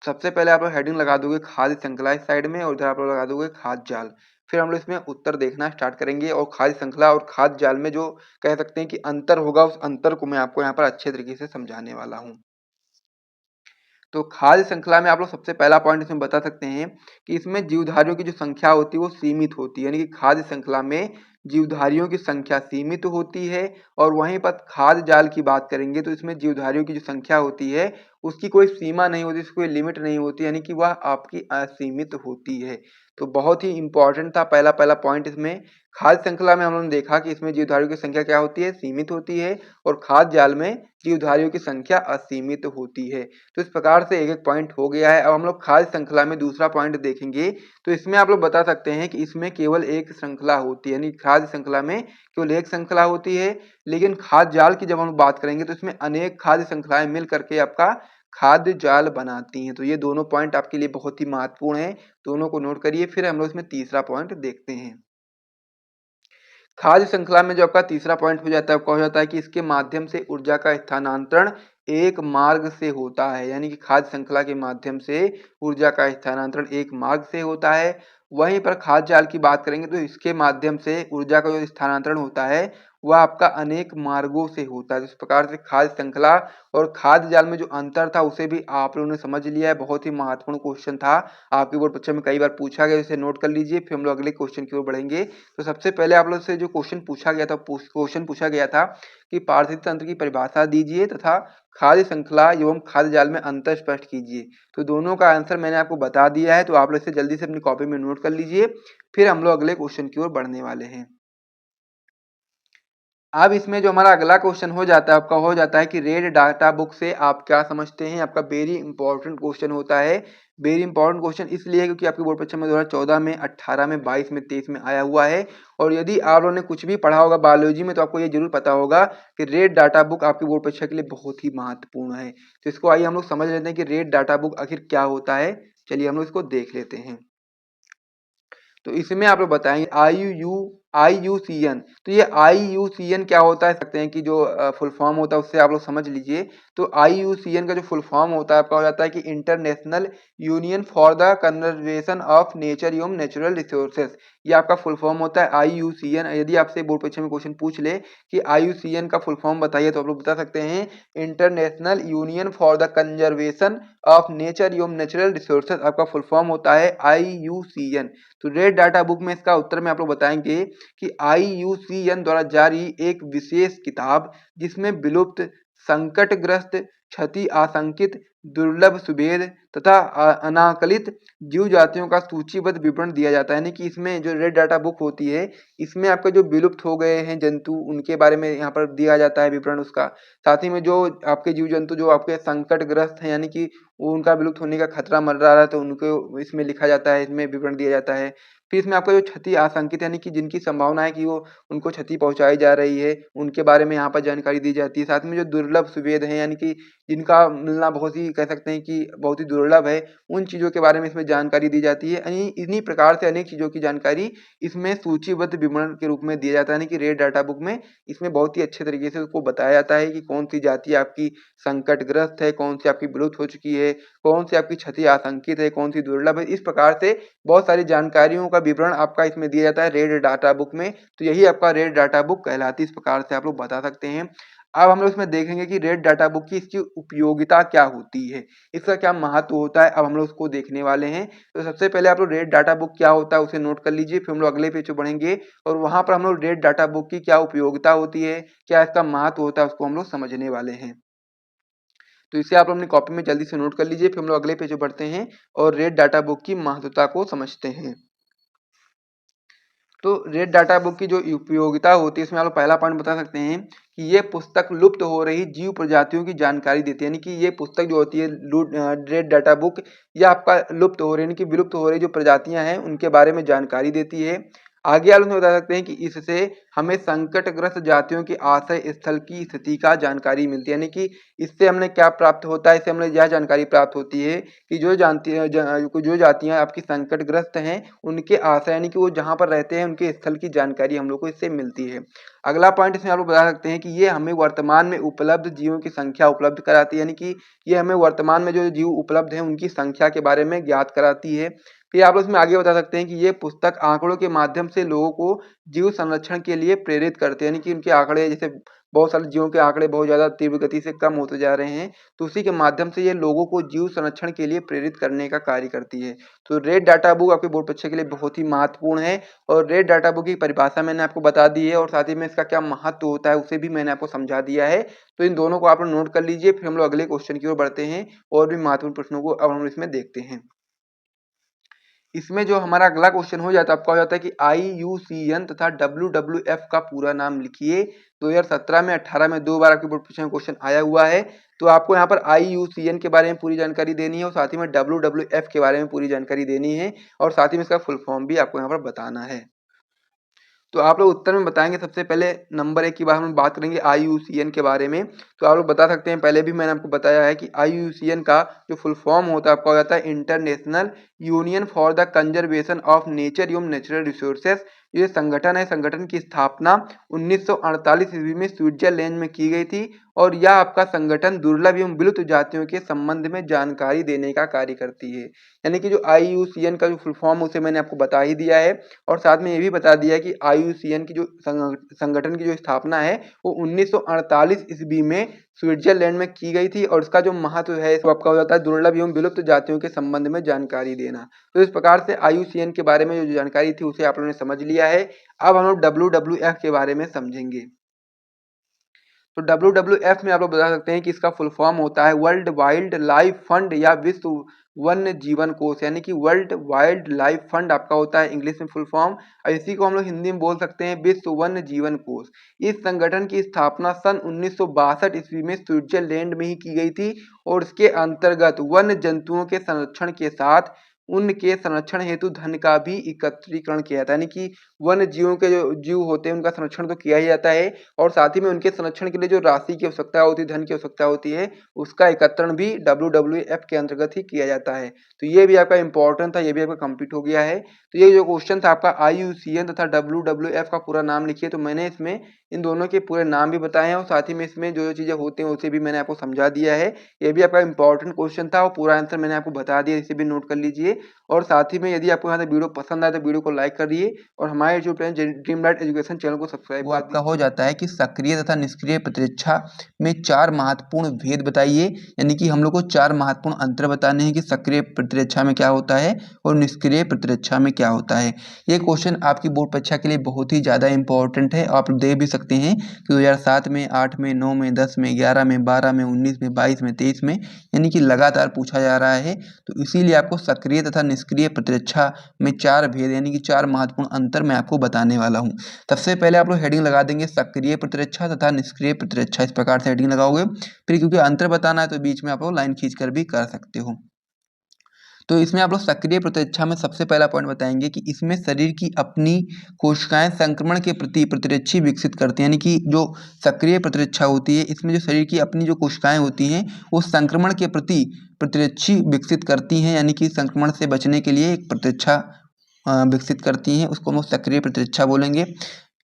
सबसे पहले आप लोग हेडिंग लगा दोगे खाद्य श्रृंखला इस साइड में और इधर आप लोग लगा दोगे खाद्य जाल। फिर हम लोग इसमें उत्तर देखना स्टार्ट करेंगे और खाद्य श्रृंखला और खाद्य जाल में जो कह सकते हैं कि अंतर होगा उस अंतर को मैं आपको यहाँ पर अच्छे तरीके से समझाने वाला हूँ। तो खाद्य श्रृंखला में आप लोग सबसे पहला पॉइंट इसमें बता सकते हैं कि इसमें जीवधारियों की जो संख्या होती है वो सीमित होती है, यानी कि खाद्य श्रृंखला में जीवधारियों की संख्या सीमित होती है। और वहीं पर खाद्य जाल की बात करेंगे तो इसमें जीवधारियों की जो संख्या होती है उसकी कोई सीमा नहीं होती, उसकी कोई लिमिट नहीं होती, यानी कि वह आपकी असीमित होती है। तो बहुत ही इंपॉर्टेंट था पहला पहला पॉइंट इसमें। खाद्य श्रृंखला में हम लोगों ने देखा कि इसमें जीवधारियों की संख्या क्या होती है, सीमित होती है, और खाद्य जाल में जीवधारियों की संख्या असीमित होती है। तो इस प्रकार से एक एक पॉइंट हो गया है। अब हम लोग खाद्य श्रृंखला में दूसरा पॉइंट देखेंगे तो इसमें आप लोग बता सकते हैं कि इसमें केवल एक श्रृंखला होती है, यानी खाद्य श्रृंखला में केवल एक श्रृंखला होती है। लेकिन खाद्य जाल की जब हम बात करेंगे तो इसमें अनेक खाद्य श्रृंखलाएं मिल करके आपका खाद्य जाल बनाती हैं। तो ये दोनों पॉइंट आपके लिए बहुत ही महत्वपूर्ण है, दोनों को नोट करिए। फिर हम लोग इसमें तीसरा पॉइंट देखते हैं। खाद्य श्रृंखला में जो आपका तीसरा पॉइंट हो जाता है आपका हो जाता है कि इसके माध्यम से ऊर्जा का स्थानांतरण एक मार्ग से होता है, यानी कि खाद्य श्रृंखला के माध्यम से ऊर्जा का स्थानांतरण एक मार्ग से होता है। वहीं पर खाद्य जाल की बात करेंगे तो इसके माध्यम से ऊर्जा का जो स्थानांतरण होता है वह आपका अनेक मार्गों से होता है। इस प्रकार से खाद्य श्रृंखला और खाद्य जाल में जो अंतर था उसे भी आप लोगों ने समझ लिया है। बहुत ही महत्वपूर्ण क्वेश्चन था, आपकी बोर्ड परीक्षा में कई बार पूछा गया, इसे नोट कर लीजिए। फिर हम लोग अगले क्वेश्चन की ओर बढ़ेंगे। तो सबसे पहले आप लोग से जो क्वेश्चन पूछा गया था कि पारिस्थितिक तंत्र की परिभाषा दीजिए तथा खाद्य श्रृंखला एवं खाद्य जाल में अंतर स्पष्ट कीजिए। तो दोनों का आंसर मैंने आपको बता दिया है, तो आप लोग इसे जल्दी से अपनी कॉपी में नोट कर लीजिए। फिर हम लोग अगले क्वेश्चन की ओर बढ़ने वाले हैं। अब इसमें जो हमारा अगला क्वेश्चन हो जाता है आपका हो जाता है कि रेड डाटा बुक से आप क्या समझते हैं। आपका वेरी इंपॉर्टेंट क्वेश्चन होता है। वेरी इंपॉर्टेंट क्वेश्चन इसलिए क्योंकि आपकी बोर्ड परीक्षा में 2014 में, 18 में, 22 में, 23 में आया हुआ है। और यदि आप लोगों ने कुछ भी पढ़ा होगा बायोलॉजी में तो आपको ये जरूर पता होगा कि रेड डाटा बुक आपकी बोर्ड परीक्षा के लिए बहुत ही महत्वपूर्ण है। तो इसको आइए हम लोग समझ लेते हैं कि रेड डाटा बुक आखिर क्या होता है। चलिए हम लोग इसको देख लेते हैं। तो इसमें आप लोग बताएंगे IUCN। तो ये IUCN क्या होता है सकते हैं कि जो फुल फॉर्म होता है उससे आप लोग समझ लीजिए। तो IUCN का जो फुल फॉर्म होता है आपका हो जाता है कि international union for the conservation of nature एवं नेचुरल रिसोर्सेज। ये आपका फुल फॉर्म होता है IUCN। यदि आपसे बोर्ड परीक्षा में क्वेश्चन पूछ ले कि IUCN का फुल फॉर्म बताइए तो आप लोग बता सकते हैं international union for the conservation of nature एवं नेचुरल रिसोर्सेज, आपका फुल फॉर्म होता है IUCN। तो रेड डाटा बुक में इसका उत्तर में आप लोग बताएंगे कि IUCN द्वारा जारी एक विशेष किताब जिसमें विलुप्त, संकटग्रस्त, क्षति आशंकित, दुर्लभ सुबेद तथा अनाकलित जीव जातियों का सूचीबद्ध विवरण दिया जाता है। यानी कि इसमें जो रेड डाटा बुक होती है, इसमें आपका जो विलुप्त हो गए हैं जंतु, उनके बारे में यहाँ पर दिया जाता है विवरण उसका। साथ ही में जो आपके जीव जंतु जो आपके संकटग्रस्त हैं, यानी कि वो उनका विलुप्त होने का खतरा मंडरा रहा है, तो उनको इसमें लिखा जाता है, इसमें विवरण दिया जाता है। फिर इसमें आपका जो क्षति आशंकित, यानी कि जिनकी संभावना है कि वो उनको क्षति पहुँचाई जा रही है, उनके बारे में यहाँ पर जानकारी दी जाती है। साथ में जो दुर्लभ सुवेद हैं, यानी कि जिनका मिलना बहुत ही कह सकते हैं कि बहुत ही दुर्लभ है, उन चीज़ों के बारे में इसमें जानकारी दी जाती है। यानी इन्हीं प्रकार से अनेक चीज़ों की जानकारी इसमें सूचीबद्ध विवरण के रूप में दिया जाता है। यानी कि रेड डाटा बुक में इसमें बहुत ही अच्छे तरीके से उसको बताया जाता है कि कौन सी जाति आपकी संकटग्रस्त है, कौन सी आपकी विलुप्त हो चुकी है, कौन सी आपकी क्षति आशंकित है, कौन सी दुर्लभ है। इस प्रकार से बहुत सारी जानकारियों का विवरण आपका इसमें दिया जाता है रेड डाटा बुक में। तो यही आपका रेड डाटा बुक कहलाती है, इस प्रकार से आप लोग बता सकते हैं। अब हम लोग इसमें देखेंगे कि रेड डाटा बुक की इसकी उपयोगिता क्या होती है, इसका क्या महत्व होता है। अब हम लोग उसको देखने वाले हैं। तो सबसे पहले आप लोग रेड डाटा बुक क्या होता है उसे नोट कर लीजिए, फिर हम लोग अगले पेज पे बढ़ेंगे और वहां पर हम लोग रेड डाटा बुक की क्या उपयोगिता होती है, क्या इसका महत्व होता है, उसको हम लोग समझने वाले हैं। तो इसे आप अपनी कॉपी में जल्दी से नोट कर लीजिए, फिर हम लोग अगले पेज पे बढ़ते हैं और रेड डाटा बुक की महत्वता को समझते हैं। तो रेड डाटा बुक की जो उपयोगिता होती है, इसमें आप लोग पहला पॉइंट बता सकते हैं कि ये पुस्तक लुप्त हो रही जीव प्रजातियों की जानकारी देती है। यानी कि ये पुस्तक जो होती है रेड डाटा बुक, ये आपका लुप्त हो रही यानी कि विलुप्त हो रही जो प्रजातियां हैं उनके बारे में जानकारी देती है। आगे आप लोग बता सकते हैं कि इससे हमें संकटग्रस्त जातियों के आश्रय स्थल की स्थिति का जानकारी मिलती है। यानी कि इससे हमने क्या प्राप्त होता है, इससे हमें यह जानकारी प्राप्त होती है कि जो जातियां आपकी संकटग्रस्त हैं उनके आश्रय यानी कि वो जहाँ पर रहते हैं उनके स्थल की जानकारी हम लोग को इससे मिलती है। अगला पॉइंट इसमें आप लोग बता सकते हैं कि ये हमें वर्तमान में उपलब्ध जीवों की संख्या उपलब्ध कराती है। यानी कि ये हमें वर्तमान में जो जीव उपलब्ध हैं उनकी संख्या के बारे में ज्ञात कराती है। फिर आप लोग इसमें आगे बता सकते हैं कि ये पुस्तक आंकड़ों के माध्यम से लोगों को जीव संरक्षण के लिए प्रेरित करते हैं। यानी कि उनके आंकड़े, जैसे बहुत सारे जीवों के आंकड़े बहुत ज़्यादा तीव्र गति से कम होते जा रहे हैं, तो उसी के माध्यम से ये लोगों को जीव संरक्षण के लिए प्रेरित करने का कार्य करती है। तो रेड डाटा बुक आपके बोर्ड परीक्षा के लिए बहुत ही महत्वपूर्ण है और रेड डाटा बुक की परिभाषा मैंने आपको बता दी है और साथ ही में इसका क्या महत्व होता है उसे भी मैंने आपको समझा दिया है। तो इन दोनों को आप लोग नोट कर लीजिए, फिर हम लोग अगले क्वेश्चन की ओर बढ़ते हैं और भी महत्वपूर्ण प्रश्नों को अब हम इसमें देखते हैं। इसमें जो हमारा अगला क्वेश्चन हो जाता है आपका हो जाता है कि IUCN तथा WWF का पूरा नाम लिखिए। 2017 में 18 में 2 बार आपके बोर्ड परीक्षा में क्वेश्चन आया हुआ है। तो आपको यहाँ पर IUCN के बारे में पूरी जानकारी देनी है और साथ ही में WWF के बारे में पूरी जानकारी देनी है और साथ ही में इसका फुल फॉर्म भी आपको यहाँ पर बताना है। तो आप लोग उत्तर में बताएंगे। सबसे पहले नंबर 1 की बात हम बात करेंगे IUCN के बारे में। तो आप लोग बता सकते हैं, पहले भी मैंने आपको बताया है कि IUCN का जो फुल फॉर्म होता है आपका हो जाता है international union for the conservation of nature एवं नेचुरल रिसोर्सेस। ये संगठन है, संगठन की स्थापना 1948 ईस्वी में स्विट्जरलैंड में की गई थी और यह आपका संगठन दुर्लभ एवं विलुप्त जातियों के संबंध में जानकारी देने का कार्य करती है। यानी कि जो IUCN का जो फुल फॉर्म उसे मैंने आपको बता ही दिया है और साथ में ये भी बता दिया है कि IUCN की जो संगठन की जो स्थापना है वो 1948 ईस्वी में स्विट्जरलैंड में की गई थी और इसका जो महत्व है इसको आपका हो जाता है दुर्लभ एवं विलुप्त जातियों के संबंध में जानकारी देना। तो इस प्रकार से IUCN के बारे में जो जानकारी थी उसे आप लोगों ने समझ लिया है। अब हम लोग WWF के बारे में समझेंगे। तो WWF में आप लोग बता सकते हैं कि इसका फुल फॉर्म होता है वर्ल्ड वाइल्ड लाइफ फंड या विश्व वन्य जीवन कोष। यानी कि वर्ल्ड वाइल्ड लाइफ फंड आपका होता है इंग्लिश में फुल फॉर्म और इसी को हम लोग हिंदी में बोल सकते हैं विश्व वन्य जीवन कोष। इस संगठन की स्थापना सन 1962 ईस्वी में स्विट्जरलैंड में ही की गई थी और इसके अंतर्गत वन्य जंतुओं के संरक्षण के साथ उनके संरक्षण हेतु धन का भी एकत्रीकरण किया जाता है। यानी कि वन्य जीवों के जो जीव होते हैं उनका संरक्षण तो किया ही जाता है और साथ ही में उनके संरक्षण के लिए जो राशि की आवश्यकता होती है, धन की आवश्यकता होती है, उसका एकत्रण भी WWF के अंतर्गत ही किया जाता है। तो ये भी आपका इंपॉर्टेंट था, ये भी आपका कंप्लीट हो गया है। तो ये जो क्वेश्चन था आपका IUCN तथा WWF का पूरा नाम लिखिए, तो मैंने इसमें इन दोनों के पूरे नाम भी बताए हैं और साथ ही में इसमें जो जो चीज़ें होती हैं उसे भी मैंने आपको समझा दिया है। ये भी आपका इंपॉर्टेंट क्वेश्चन था और पूरा आंसर मैंने आपको बता दिया, इसे भी नोट कर लीजिए। और साथ ही में यदि आपको यहाँ से वीडियो पसंद आए तो वीडियो को लाइक करिए और हमारे YouTube channel dream light education channel को सब्सक्राइब। वो आपका हो जाता है कि सक्रिय तथा निष्क्रिय प्रतिरक्षा में 4 महत्वपूर्ण भेद बताइए। यानी कि हम लोग को 4 महत्वपूर्ण अंतर बताने हैं कि सक्रिय प्रतिरक्षा में क्या होता है और निष्क्रिय प्रतिरक्षा में क्या होता है। ये क्वेश्चन आपकी बोर्ड परीक्षा के लिए बहुत ही ज़्यादा इंपॉर्टेंट है, आप देख भी सकते हैं कि 2007 में, 8 में, 9 में, 10 में, 11 में, 12 में, 19 में, 22 में, 23 में, यानी कि लगातार पूछा जा रहा है। तो इसीलिए आपको सक्रिय तथा निष्क्रिय प्रतिरक्षा में 4 भेद यानी कि 4 महत्वपूर्ण अंतर मैं आपको बताने वाला हूँ। सबसे पहले आप लोग हेडिंग लगा देंगे सक्रिय प्रतिरक्षा तथा निष्क्रिय प्रतिरक्षा, इस प्रकार से हेडिंग लगाओगे। फिर क्योंकि अंतर बताना है तो बीच में आप लोग लाइन खींचकर भी कर सकते हो। तो इसमें आप लोग सक्रिय प्रतिरक्षा में सबसे पहला पॉइंट बताएंगे कि इसमें शरीर की अपनी कोशिकाएं संक्रमण के प्रति प्रतिरक्षी विकसित करती हैं, यानी कि जो सक्रिय प्रतिरक्षा होती है इसमें जो शरीर की अपनी जो कोशिकाएं होती हैं वो संक्रमण के प्रति प्रतिरक्षी विकसित करती हैं, यानी कि संक्रमण से बचने के लिए एक प्रतिरक्षा विकसित करती हैं, उसको हम सक्रिय प्रतिरक्षा बोलेंगे।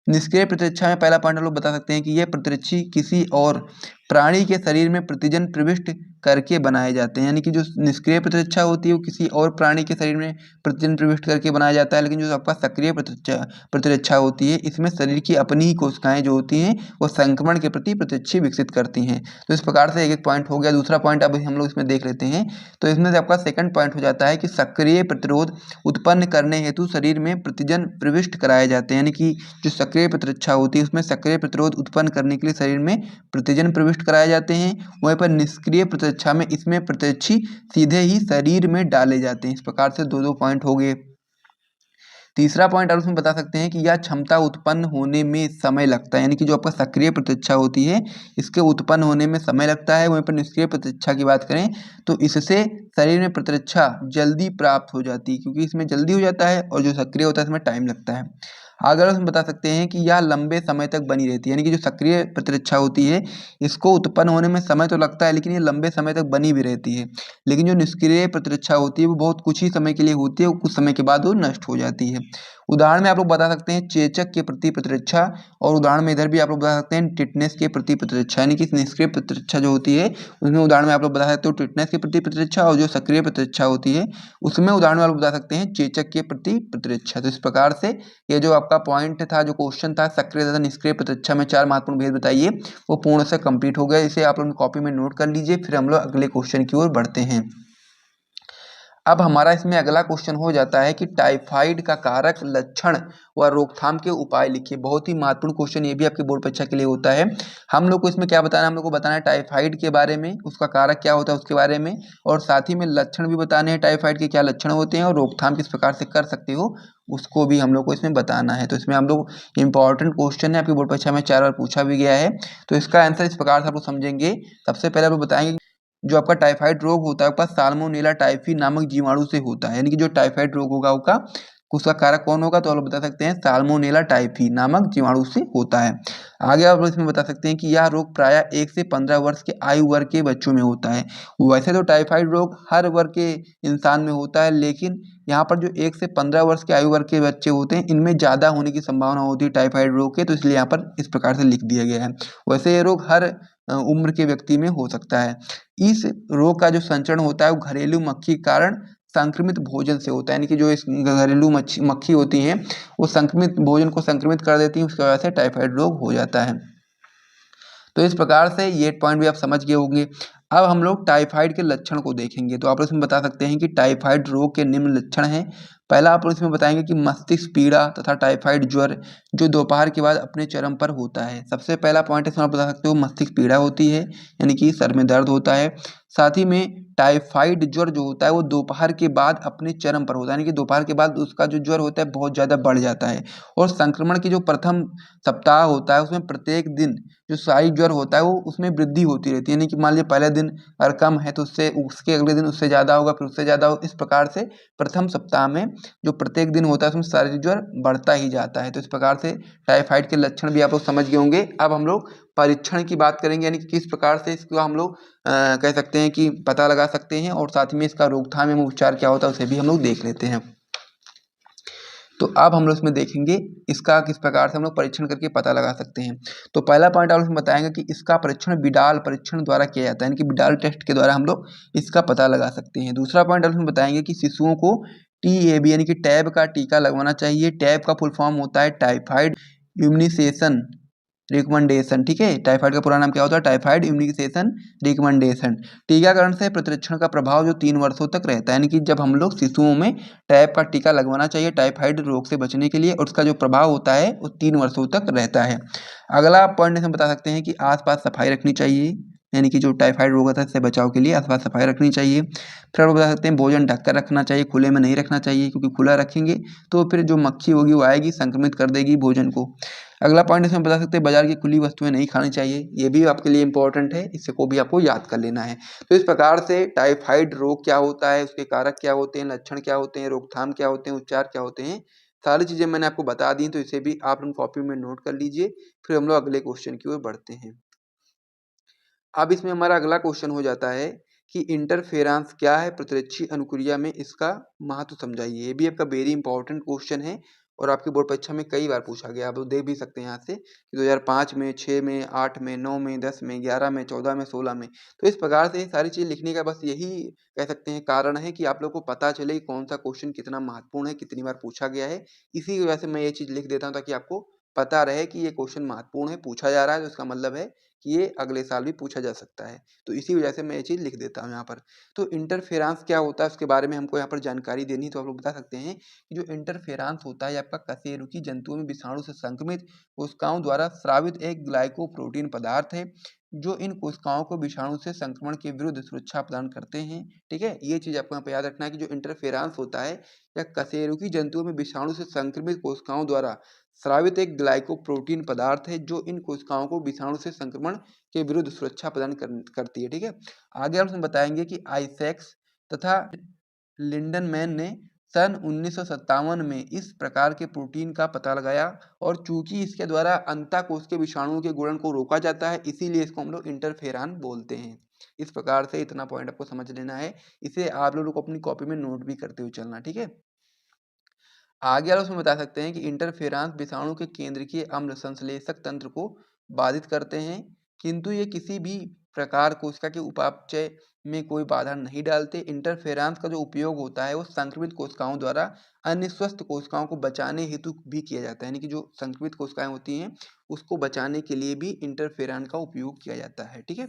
निष्क्रिय प्रतिरक्षा में पहला पॉइंट हम लोग बता सकते हैं कि यह प्रतिरक्षी किसी और प्राणी के शरीर में प्रतिजन प्रविष्ट करके बनाए जाते हैं, यानी कि जो निष्क्रिय प्रतिरक्षा होती है वो किसी और प्राणी के शरीर में प्रतिजन प्रविष्ट करके बनाया जाता है, लेकिन जो आपका सक्रिय प्रतिरक्षा होती है इसमें शरीर की अपनी ही कोशिकाएं जो होती हैं वो संक्रमण के प्रति प्रतिरक्षी विकसित करती हैं। तो इस प्रकार से एक एक पॉइंट हो गया। दूसरा पॉइंट अब हम लोग इसमें देख लेते हैं। तो इसमें से आपका सेकंड पॉइंट हो जाता है कि सक्रिय प्रतिरोध उत्पन्न करने हेतु शरीर में प्रतिजन प्रविष्ट कराए जाते हैं, यानी कि जो सक्रिय प्रतिरक्षा होती है उसमें सक्रिय प्रतिरोध उत्पन्न करने के लिए शरीर में प्रतिजन प्रविष्ट कराए जाते हैं। वहीं पर निष्क्रिय प्रतिरक्षा में इसमें प्रतिरक्षी सीधे ही शरीर में डाले जाते हैं। इस प्रकार से दो दो पॉइंट हो गए। तीसरा पॉइंट आप उसमें बता सकते हैं कि यह क्षमता उत्पन्न होने में समय लगता है, यानी कि जो आपका सक्रिय प्रतिरक्षा होती है इसके उत्पन्न होने में समय लगता है। वहीं पर निष्क्रिय प्रतिरक्षा की बात करें तो इससे शरीर में प्रतिरक्षा जल्दी प्राप्त हो जाती है, क्योंकि इसमें जल्दी हो जाता है, और जो सक्रिय होता है इसमें टाइम लगता है। अगर हम बता सकते हैं कि यह लंबे समय तक बनी रहती है, यानी कि जो सक्रिय प्रतिरक्षा होती है इसको उत्पन्न होने में समय तो लगता है लेकिन ये लंबे समय तक बनी भी रहती है। लेकिन जो निष्क्रिय प्रतिरक्षा होती है वो बहुत कुछ ही समय के लिए होती है, वो कुछ समय के बाद वो नष्ट हो जाती है। उदाहरण में आप लोग बता सकते हैं चेचक के प्रति प्रतिरक्षा, और उदाहरण में इधर भी आप लोग बता सकते हैं टिटनेस के प्रति प्रतिरक्षा, यानी कि निष्क्रिय प्रतिरक्षा जो होती है उसमें उदाहरण में आप लोग बता सकते हो टिटनेस के प्रति प्रतिरक्षा, और जो सक्रिय प्रतिरक्षा होती है उसमें उदाहरण में आप लोग बता सकते हैं चेचक के प्रति प्रतिरक्षा। तो इस प्रकार से ये जो आपका पॉइंट था, जो क्वेश्चन था सक्रिय तथा निष्क्रिय प्रतिरक्षा में 4 महत्वपूर्ण भेद बताइए, वो पूर्ण से कंप्लीट हो गया। इसे आप लोग कॉपी में नोट कर लीजिए। फिर हम लोग अगले क्वेश्चन की ओर बढ़ते हैं। अब हमारा इसमें अगला क्वेश्चन हो जाता है कि टाइफाइड का कारक, लक्षण व रोकथाम के उपाय लिखिए। बहुत ही महत्वपूर्ण क्वेश्चन ये भी आपके बोर्ड परीक्षा के लिए होता है। हम लोग को इसमें क्या बताना है, हम लोग को बताना है टाइफाइड के बारे में, उसका कारक क्या होता है उसके बारे में, और साथ ही में लक्षण भी बताने हैं टाइफाइड के क्या लक्षण होते हैं, और रोकथाम किस प्रकार से कर सकते हो उसको भी हम लोग को इसमें बताना है। तो इसमें हम लोग इंपॉर्टेंट क्वेश्चन है, आपकी बोर्ड परीक्षा में 4 बार पूछा भी गया है। तो इसका आंसर इस प्रकार से आप लोग समझेंगे। सबसे पहले आप लोग बताएंगे जो आपका टाइफाइड रोग होता है आपका साल्मोनेला टाइफी नामक जीवाणु से होता है, यानी कि जो टाइफाइड रोग होगा उसका कारक कौन होगा, तो आप लोग बता सकते हैं साल्मोनेला टाइफी नामक जीवाणु से होता है। आगे आप लोग इसमें बता सकते हैं कि यह रोग प्रायः 1 से 15 वर्ष के आयु वर्ग के बच्चों में होता है। वैसे तो टाइफाइड रोग हर वर्ग के इंसान में होता है, लेकिन यहाँ पर जो 1 से 15 वर्ष के आयु वर्ग के बच्चे होते हैं इनमें ज़्यादा होने की संभावना होती है टाइफाइड रोग के, तो इसलिए यहाँ पर इस प्रकार से लिख दिया गया है। वैसे ये रोग हर उम्र के व्यक्ति में हो सकता है। इस रोग का जो संचरण होता है वो घरेलू मक्खी के कारण संक्रमित भोजन से होता है, यानी कि जो इस घरेलू मक्खी होती हैं वो संक्रमित भोजन को संक्रमित कर देती हैं, उसकी वजह से टाइफाइड रोग हो जाता है। तो इस प्रकार से ये पॉइंट भी आप समझ गए होंगे। अब हम लोग टाइफाइड के लक्षण को देखेंगे। तो आप लोग इसमें बता सकते हैं कि टाइफाइड रोग के निम्न लक्षण हैं। पहला आप लोग इसमें बताएंगे कि मस्तिष्क पीड़ा तथा टाइफाइड ज्वर जो दोपहर के बाद अपने चरम पर होता है। सबसे पहला पॉइंट इसमें आप बता सकते हो मस्तिष्क पीड़ा होती है, यानी कि सर में दर्द होता है। साथ ही में टाइफाइड ज्वर जो होता है वो दोपहर के बाद अपने चरम पर होता है, यानी कि दोपहर के बाद उसका जो ज्वर होता है बहुत ज़्यादा बढ़ जाता है। और संक्रमण की जो प्रथम सप्ताह होता है उसमें प्रत्येक दिन जो शाही ज्वर होता है वो उसमें वृद्धि होती रहती है, यानी कि मान लीजिए पहले दिन अगर कम है तो उससे उसके अगले दिन उससे ज़्यादा होगा, फिर उससे ज़्यादा होगा। इस प्रकार से प्रथम सप्ताह में जो प्रत्येक दिन होता है उसमें शारीरिक ज्वर बढ़ता ही जाता है। तो इस प्रकार से टाइफाइड के लक्षण भी आप लोग समझ गए होंगे। अब हम लोग परीक्षण की बात करेंगे, यानी कि किस प्रकार से इसको हम लोग कह सकते हैं कि पता लगा सकते हैं, और साथ में इसका रोकथाम एवं उपचार क्या होता है उसे भी हम लोग देख लेते हैं। तो अब हम लोग इसमें देखेंगे इसका किस प्रकार से हम लोग परीक्षण करके पता लगा सकते हैं। तो पहला पॉइंट आप लोग बताएंगे कि इसका परीक्षण बिडाल परीक्षण द्वारा किया जाता है, यानी कि बिडाल टेस्ट के द्वारा हम लोग इसका पता लगा सकते हैं। दूसरा पॉइंट आप लोग बताएंगे कि शिशुओं को TAB यानी कि टैब का टीका लगवाना चाहिए। टैब का फुल फॉर्म होता है टाइफाइड इम्यूनाइजेशन रिकमेंडेशन, ठीक है। टाइफाइड का पूरा नाम क्या होता है? Typhoid immunisation recommendation. टीकाकरण से प्रतिरक्षण का प्रभाव जो 3 वर्षों तक रहता है, यानी कि जब हम लोग शिशुओं में टैप का टीका लगवाना चाहिए टाइफाइड रोग से बचने के लिए, और उसका जो प्रभाव होता है वो 3 वर्षों तक रहता है। अगला पॉइंट हम बता सकते हैं कि आसपास सफाई रखनी चाहिए, यानी कि जो टाइफाइड रोग होता है इससे बचाव के लिए आसपास सफाई रखनी चाहिए। फिर आप बता सकते हैं भोजन ढककर रखना चाहिए, खुले में नहीं रखना चाहिए, क्योंकि खुला रखेंगे तो फिर जो मक्खी होगी वो आएगी, संक्रमित कर देगी भोजन को। अगला पॉइंट इसमें बता सकते हैं बाजार की खुली वस्तुएं नहीं खानी चाहिए, ये भी आपके लिए इंपॉर्टेंट है, इससे को भी आपको याद कर लेना है। तो इस प्रकार से टाइफाइड रोग क्या होता है, उसके कारक क्या होते हैं, लक्षण क्या होते हैं, रोकथाम क्या होते हैं, उपचार क्या होते हैं, सारी चीजें मैंने आपको बता दी, तो इसे भी आप लोग कॉपी में नोट कर लीजिए। फिर हम लोग अगले क्वेश्चन की ओर बढ़ते हैं। अब इसमें हमारा अगला क्वेश्चन हो जाता है कि इंटरफेरेंस क्या है, प्रतिरक्षी अनुक्रिया में इसका महत्व समझाइए। ये भी आपका वेरी इंपॉर्टेंट क्वेश्चन है और आपकी बोर्ड परीक्षा में कई बार पूछा गया। आप देख भी सकते हैं यहाँ से कि 2005 में, 6 में, 8 में, 9 में, 10 में, 11 में, 14 में, 16 में। तो इस प्रकार से सारी चीज़ लिखने का बस यही कह सकते हैं कारण है कि आप लोग को पता चले कि कौन सा क्वेश्चन कितना महत्वपूर्ण है, कितनी बार पूछा गया है। इसी की वजह से मैं ये चीज़ लिख देता हूँ ताकि आपको पता रहे कि ये क्वेश्चन महत्वपूर्ण है, पूछा जा रहा है, तो इसका मतलब है कि ये अगले साल भी पूछा जा सकता है। तो इसी वजह से मैं ये चीज़ लिख देता हूँ यहाँ पर। तो इंटरफेरेंस क्या होता है उसके बारे में हमको यहाँ पर जानकारी देनी, तो आप लोग बता सकते हैं कि जो इंटरफेरेंस होता है आपका कशेरुकी जंतुओं में विषाणु से संक्रमित कोशिकाओं द्वारा स्रावित एक ग्लाइकोप्रोटीन पदार्थ है, जो इन कोशिकाओं को विषाणु से संक्रमण के विरुद्ध सुरक्षा प्रदान करते हैं। ठीक है, ये चीज़ आपको यहाँ पर याद रखना है कि जो इंटरफेरेंस होता है या कशेरुकी जंतुओं में विषाणु से संक्रमित कोशिकाओं द्वारा स्रावित एक ग्लाइकोप्रोटीन पदार्थ है, जो इन कोशिकाओं को विषाणु से संक्रमण के विरुद्ध सुरक्षा प्रदान करती है। ठीक है, आगे हम बताएंगे कि आइजैक्स तथा लिंडनमैन ने सन 1957 में इस प्रकार के प्रोटीन का पता लगाया, और चूंकि इसके द्वारा अंतःकोश के विषाणुओं के गुणन को रोका जाता है, इसीलिए इसको हम लोग इंटरफेरॉन बोलते हैं। इस प्रकार से इतना पॉइंट आपको समझ लेना है, इसे आप लोगों को अपनी कॉपी में नोट भी करते हुए चलना। ठीक है, आगे आप उसमें बता सकते हैं कि इंटरफेरेंस विषाणु के केंद्रकीय अम्ल संश्लेषक तंत्र को बाधित करते हैं, किंतु ये किसी भी प्रकार कोशिका के उपापचय में कोई बाधा नहीं डालते। इंटरफेरेंस का जो उपयोग होता है वो संक्रमित कोशिकाओं द्वारा अन्य स्वस्थ कोशिकाओं को बचाने हेतु भी किया जाता है, यानी कि जो संक्रमित कोशिकाएं होती हैं उसको बचाने के लिए भी इंटरफेरेंस का उपयोग किया जाता है। ठीक है,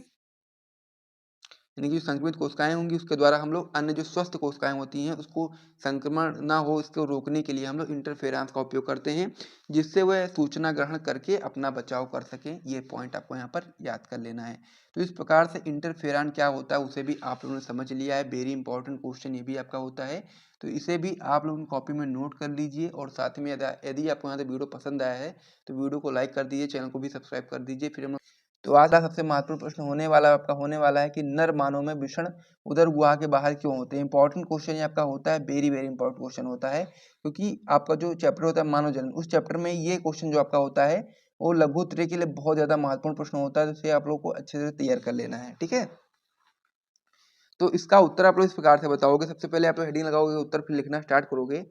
यानी कि जो संक्रमित कोशिकाएं होंगी उसके द्वारा हम लोग अन्य जो स्वस्थ कोशिकाएं होती हैं उसको संक्रमण ना हो, इसको रोकने के लिए हम लोग इंटरफेरेंस का उपयोग करते हैं, जिससे वह सूचना ग्रहण करके अपना बचाव कर सकें। ये पॉइंट आपको यहाँ पर याद कर लेना है। तो इस प्रकार से इंटरफेरेंस क्या होता है उसे भी आप लोगों ने समझ लिया है। वेरी इंपॉर्टेंट क्वेश्चन ये भी आपका होता है, तो इसे भी आप लोगों ने कॉपी में नोट कर लीजिए। और साथ में यदि आपको यहाँ से वीडियो पसंद आया है तो वीडियो को लाइक कर दीजिए, चैनल को भी सब्सक्राइब कर दीजिए। फिर हम तो आज का सबसे महत्वपूर्ण प्रश्न होने वाला है कि नर मानव में वृषण उदर गुहा के बाहर क्यों होते हैं। इंपॉर्टेंट क्वेश्चन ये आपका होता है, वेरी वेरी इंपॉर्टेंट क्वेश्चन होता है, क्योंकि आपका जो चैप्टर होता है मानव जन्म, उस चैप्टर में ये क्वेश्चन जो आपका होता है वो लघु उत्तरीय के लिए बहुत ज्यादा महत्वपूर्ण प्रश्न होता है, जिसे आप लोग को अच्छे से तैयार कर लेना है। ठीक है, तो इसका उत्तर आप लोग इस प्रकार से बताओगे। सबसे पहले आप लोग हेडिंग लगाओगे, उत्तर फिर लिखना स्टार्ट करोगे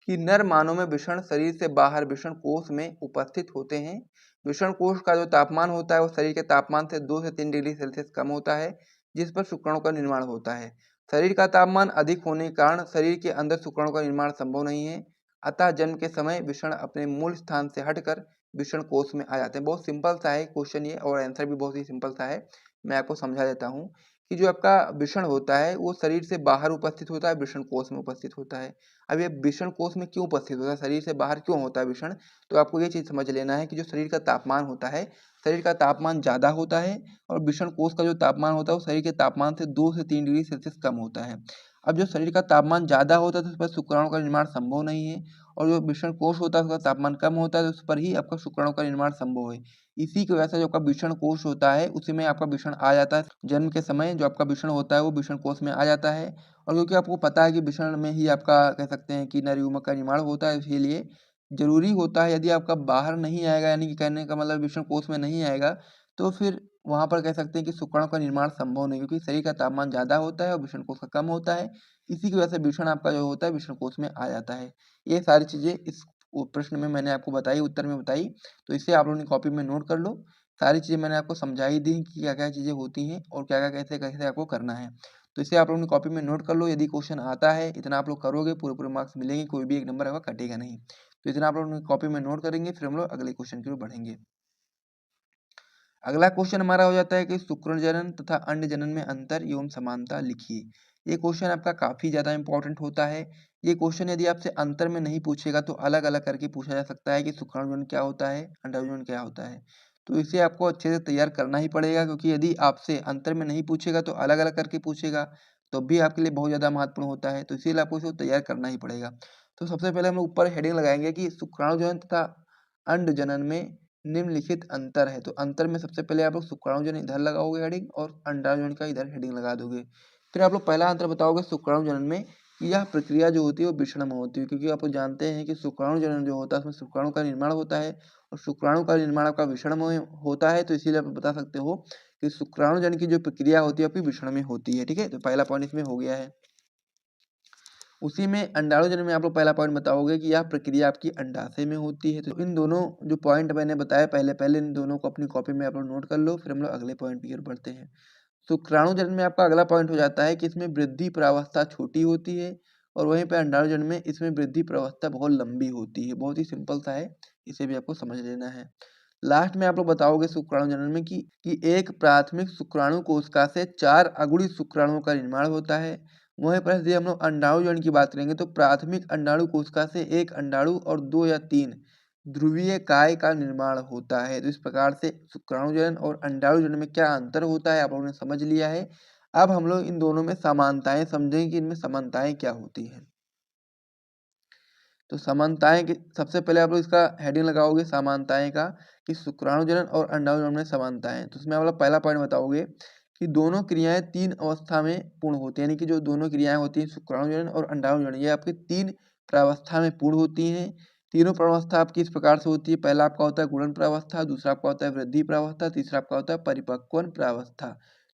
कि नर मानव में वृषण शरीर से बाहर वृषण कोश में उपस्थित होते हैं। वृषण कोश का जो तापमान होता है वो शरीर के तापमान से 2 से 3 डिग्री सेल्सियस कम होता है, जिस पर शुक्राणु का निर्माण होता है। शरीर का तापमान अधिक होने के कारण शरीर के अंदर शुक्राणु का निर्माण संभव नहीं है, अतः जन्म के समय वृषण अपने मूल स्थान से हटकर वृषण कोश में आ जाते हैं। बहुत सिंपल सा है क्वेश्चन ये, और आंसर भी बहुत ही सिंपल सा है। मैं आपको समझा देता हूँ कि जो आपका वृषण होता है वो शरीर से बाहर उपस्थित होता है, वृषण कोश में उपस्थित होता है। अब ये वृषण कोश में क्यों उपस्थित होता है, शरीर से बाहर क्यों होता है वृषण, तो आपको ये चीज समझ लेना है कि जो शरीर का तापमान होता है, शरीर का तापमान ज्यादा होता है, और वृषण कोश का जो तापमान होता है वो शरीर के तापमान से 2 से 3 डिग्री सेल्सियस कम होता है। अब जो शरीर का तापमान ज्यादा होता है तो उस पर शुक्राणु का निर्माण संभव नहीं है, और जो वृषण कोश होता है उसका तापमान कम होता है तो उस पर ही आपका शुक्राणु का निर्माण संभव है। इसी की वजह से जो आपका वृषण कोश होता है उसी में आपका वृषण आ जाता है। जन्म के समय जो आपका वृषण होता है वो वृषण कोश में आ जाता है, और क्योंकि आपको पता है कि वृषण में ही आपका कह सकते हैं कि नर युग्मक का निर्माण होता है, इसीलिए जरूरी होता है यदि आपका बाहर नहीं आएगा, यानी कि कहने का मतलब वृषण कोश में नहीं आएगा, तो फिर वहां पर कह सकते हैं कि शुक्राणु का निर्माण संभव नहीं, क्योंकि शरीर का तापमान ज्यादा होता है और वृषण कोश का कम होता है। इसी की वजह से वृषण आपका जो होता है वृषण कोश में आ जाता है। ये सारी चीजें इस प्रश्न में मैंने आपको बताई, उत्तर में बताई, तो इसे आप लोगों ने कॉपी में नोट कर लो। सारी चीज़ें मैंने आपको समझा ही दी कि क्या-क्या चीज़ें होती हैं और क्या-क्या कैसे-कैसे आपको करना है। तो इसे आप लोगों ने कॉपी में नोट कर लो। यदि क्वेश्चन आता है, इतना आप लोग करोगे, पूरे-पूरे मार्क्स मिलेंगे, कोई भी एक नंबर आपका कटेगा नहीं। तो इतना आप लोगों ने कॉपी में नोट करेंगे, फिर हम लोग अगले क्वेश्चन की ओर बढ़ेंगे। अगला क्वेश्चन हमारा हो जाता है कि शुक्र जनन तथा अंड जनन में अंतर एवं समानता लिखिए। ये क्वेश्चन आपका काफी ज्यादा इंपॉर्टेंट होता है। ये क्वेश्चन यदि आपसे अंतर में नहीं पूछेगा तो अलग अलग करके पूछा जा सकता है कि शुक्राणु जनन क्या होता है, अंडाणु जनन क्या होता है। तो इसे आपको अच्छे से तैयार करना ही पड़ेगा, क्योंकि यदि आपसे अंतर में नहीं पूछेगा तो अलग अलग करके पूछेगा, तो भी आपके लिए बहुत ज्यादा महत्वपूर्ण होता है। तो इसीलिए आपको इसे तैयार करना ही पड़ेगा। तो सबसे पहले हम लोग ऊपर हेडिंग लगाएंगे कि शुक्राणु जनन तथा अंड जनन में निम्नलिखित अंतर है। तो अंतर में सबसे पहले आप लोग शुक्राणु जनन इधर लगाओगे हेडिंग, और अंडाणु जनन का इधर हेडिंग लगा दोगे। फिर आप लोग पहला अंतर बताओगे शुक्राणु जनन में कि यह प्रक्रिया जो होती है वो विषम होती है, क्योंकि आप लोग जानते हैं कि शुक्राणु जनन जो होता है उसमें शुक्राणु का निर्माण होता है, और शुक्राणु का निर्माण आपका विषम होता है। तो इसीलिए आप बता सकते हो कि शुक्राणु जनन की जो प्रक्रिया होती है आपकी विषम में होती है। ठीक है, तो पहला पॉइंट इसमें हो गया है। उसी में अंडाणु जनन में आप लोग पहला पॉइंट बताओगे कि यह प्रक्रिया आपकी अंडाशय में होती है। तो इन दोनों जो पॉइंट मैंने बताया पहले पहले इन दोनों को अपनी कॉपी में आप लोग नोट कर लो, फिर हम लोग अगले पॉइंट की ओर बढ़ते हैं। शुक्राणु जनन में आपका अगला पॉइंट हो जाता है कि इसमें वृद्धि प्रावस्था छोटी होती है, और वहीं पे अंडाणु जनन में इसमें वृद्धि प्रावस्था बहुत लंबी होती है। बहुत ही सिंपल सा है, इसे भी आपको समझ लेना है। लास्ट में आप लोग बताओगे शुक्राणु जनन में कि एक प्राथमिक शुक्राणु कोशिका से 4 अगुणी शुक्राणुओं का निर्माण होता है। वहीं पर यदि हम लोग अंडाणु जनन की बात करेंगे तो प्राथमिक अंडाणु कोशिका से एक अंडाणु और 2 या 3 ध्रुवीय काय का निर्माण होता है। तो इस प्रकार से शुक्राणु जनन और अंडाणु जनन में क्या अंतर होता है आप लोगों ने समझ लिया है। अब हम लोग इन दोनों में समानताएं समझेंगे कि इनमें समानताएं क्या होती हैं। तो समानताएं की सबसे पहले आप लोग इसका हेडिंग लगाओगे समानताएं का, कि शुक्राणु जनन और अंडाणु जनन में समानताएं। तो उसमें आप लोग पहला पॉइंट बताओगे कि दोनों क्रियाएं 3 अवस्था में पूर्ण होती हैं, यानी कि जो दोनों क्रियाएं होती हैं शुक्राणु जनन और अंडाणु जनन, ये आपकी 3 प्रावस्था में पूर्ण होती हैं। तीनों प्रावस्था आपकी इस प्रकार से होती है। पहला आपका होता है गुणन प्रावस्था, दूसरा आपका होता है वृद्धि प्रावस्था, तीसरा आपका होता है परिपक्वन प्रावस्था।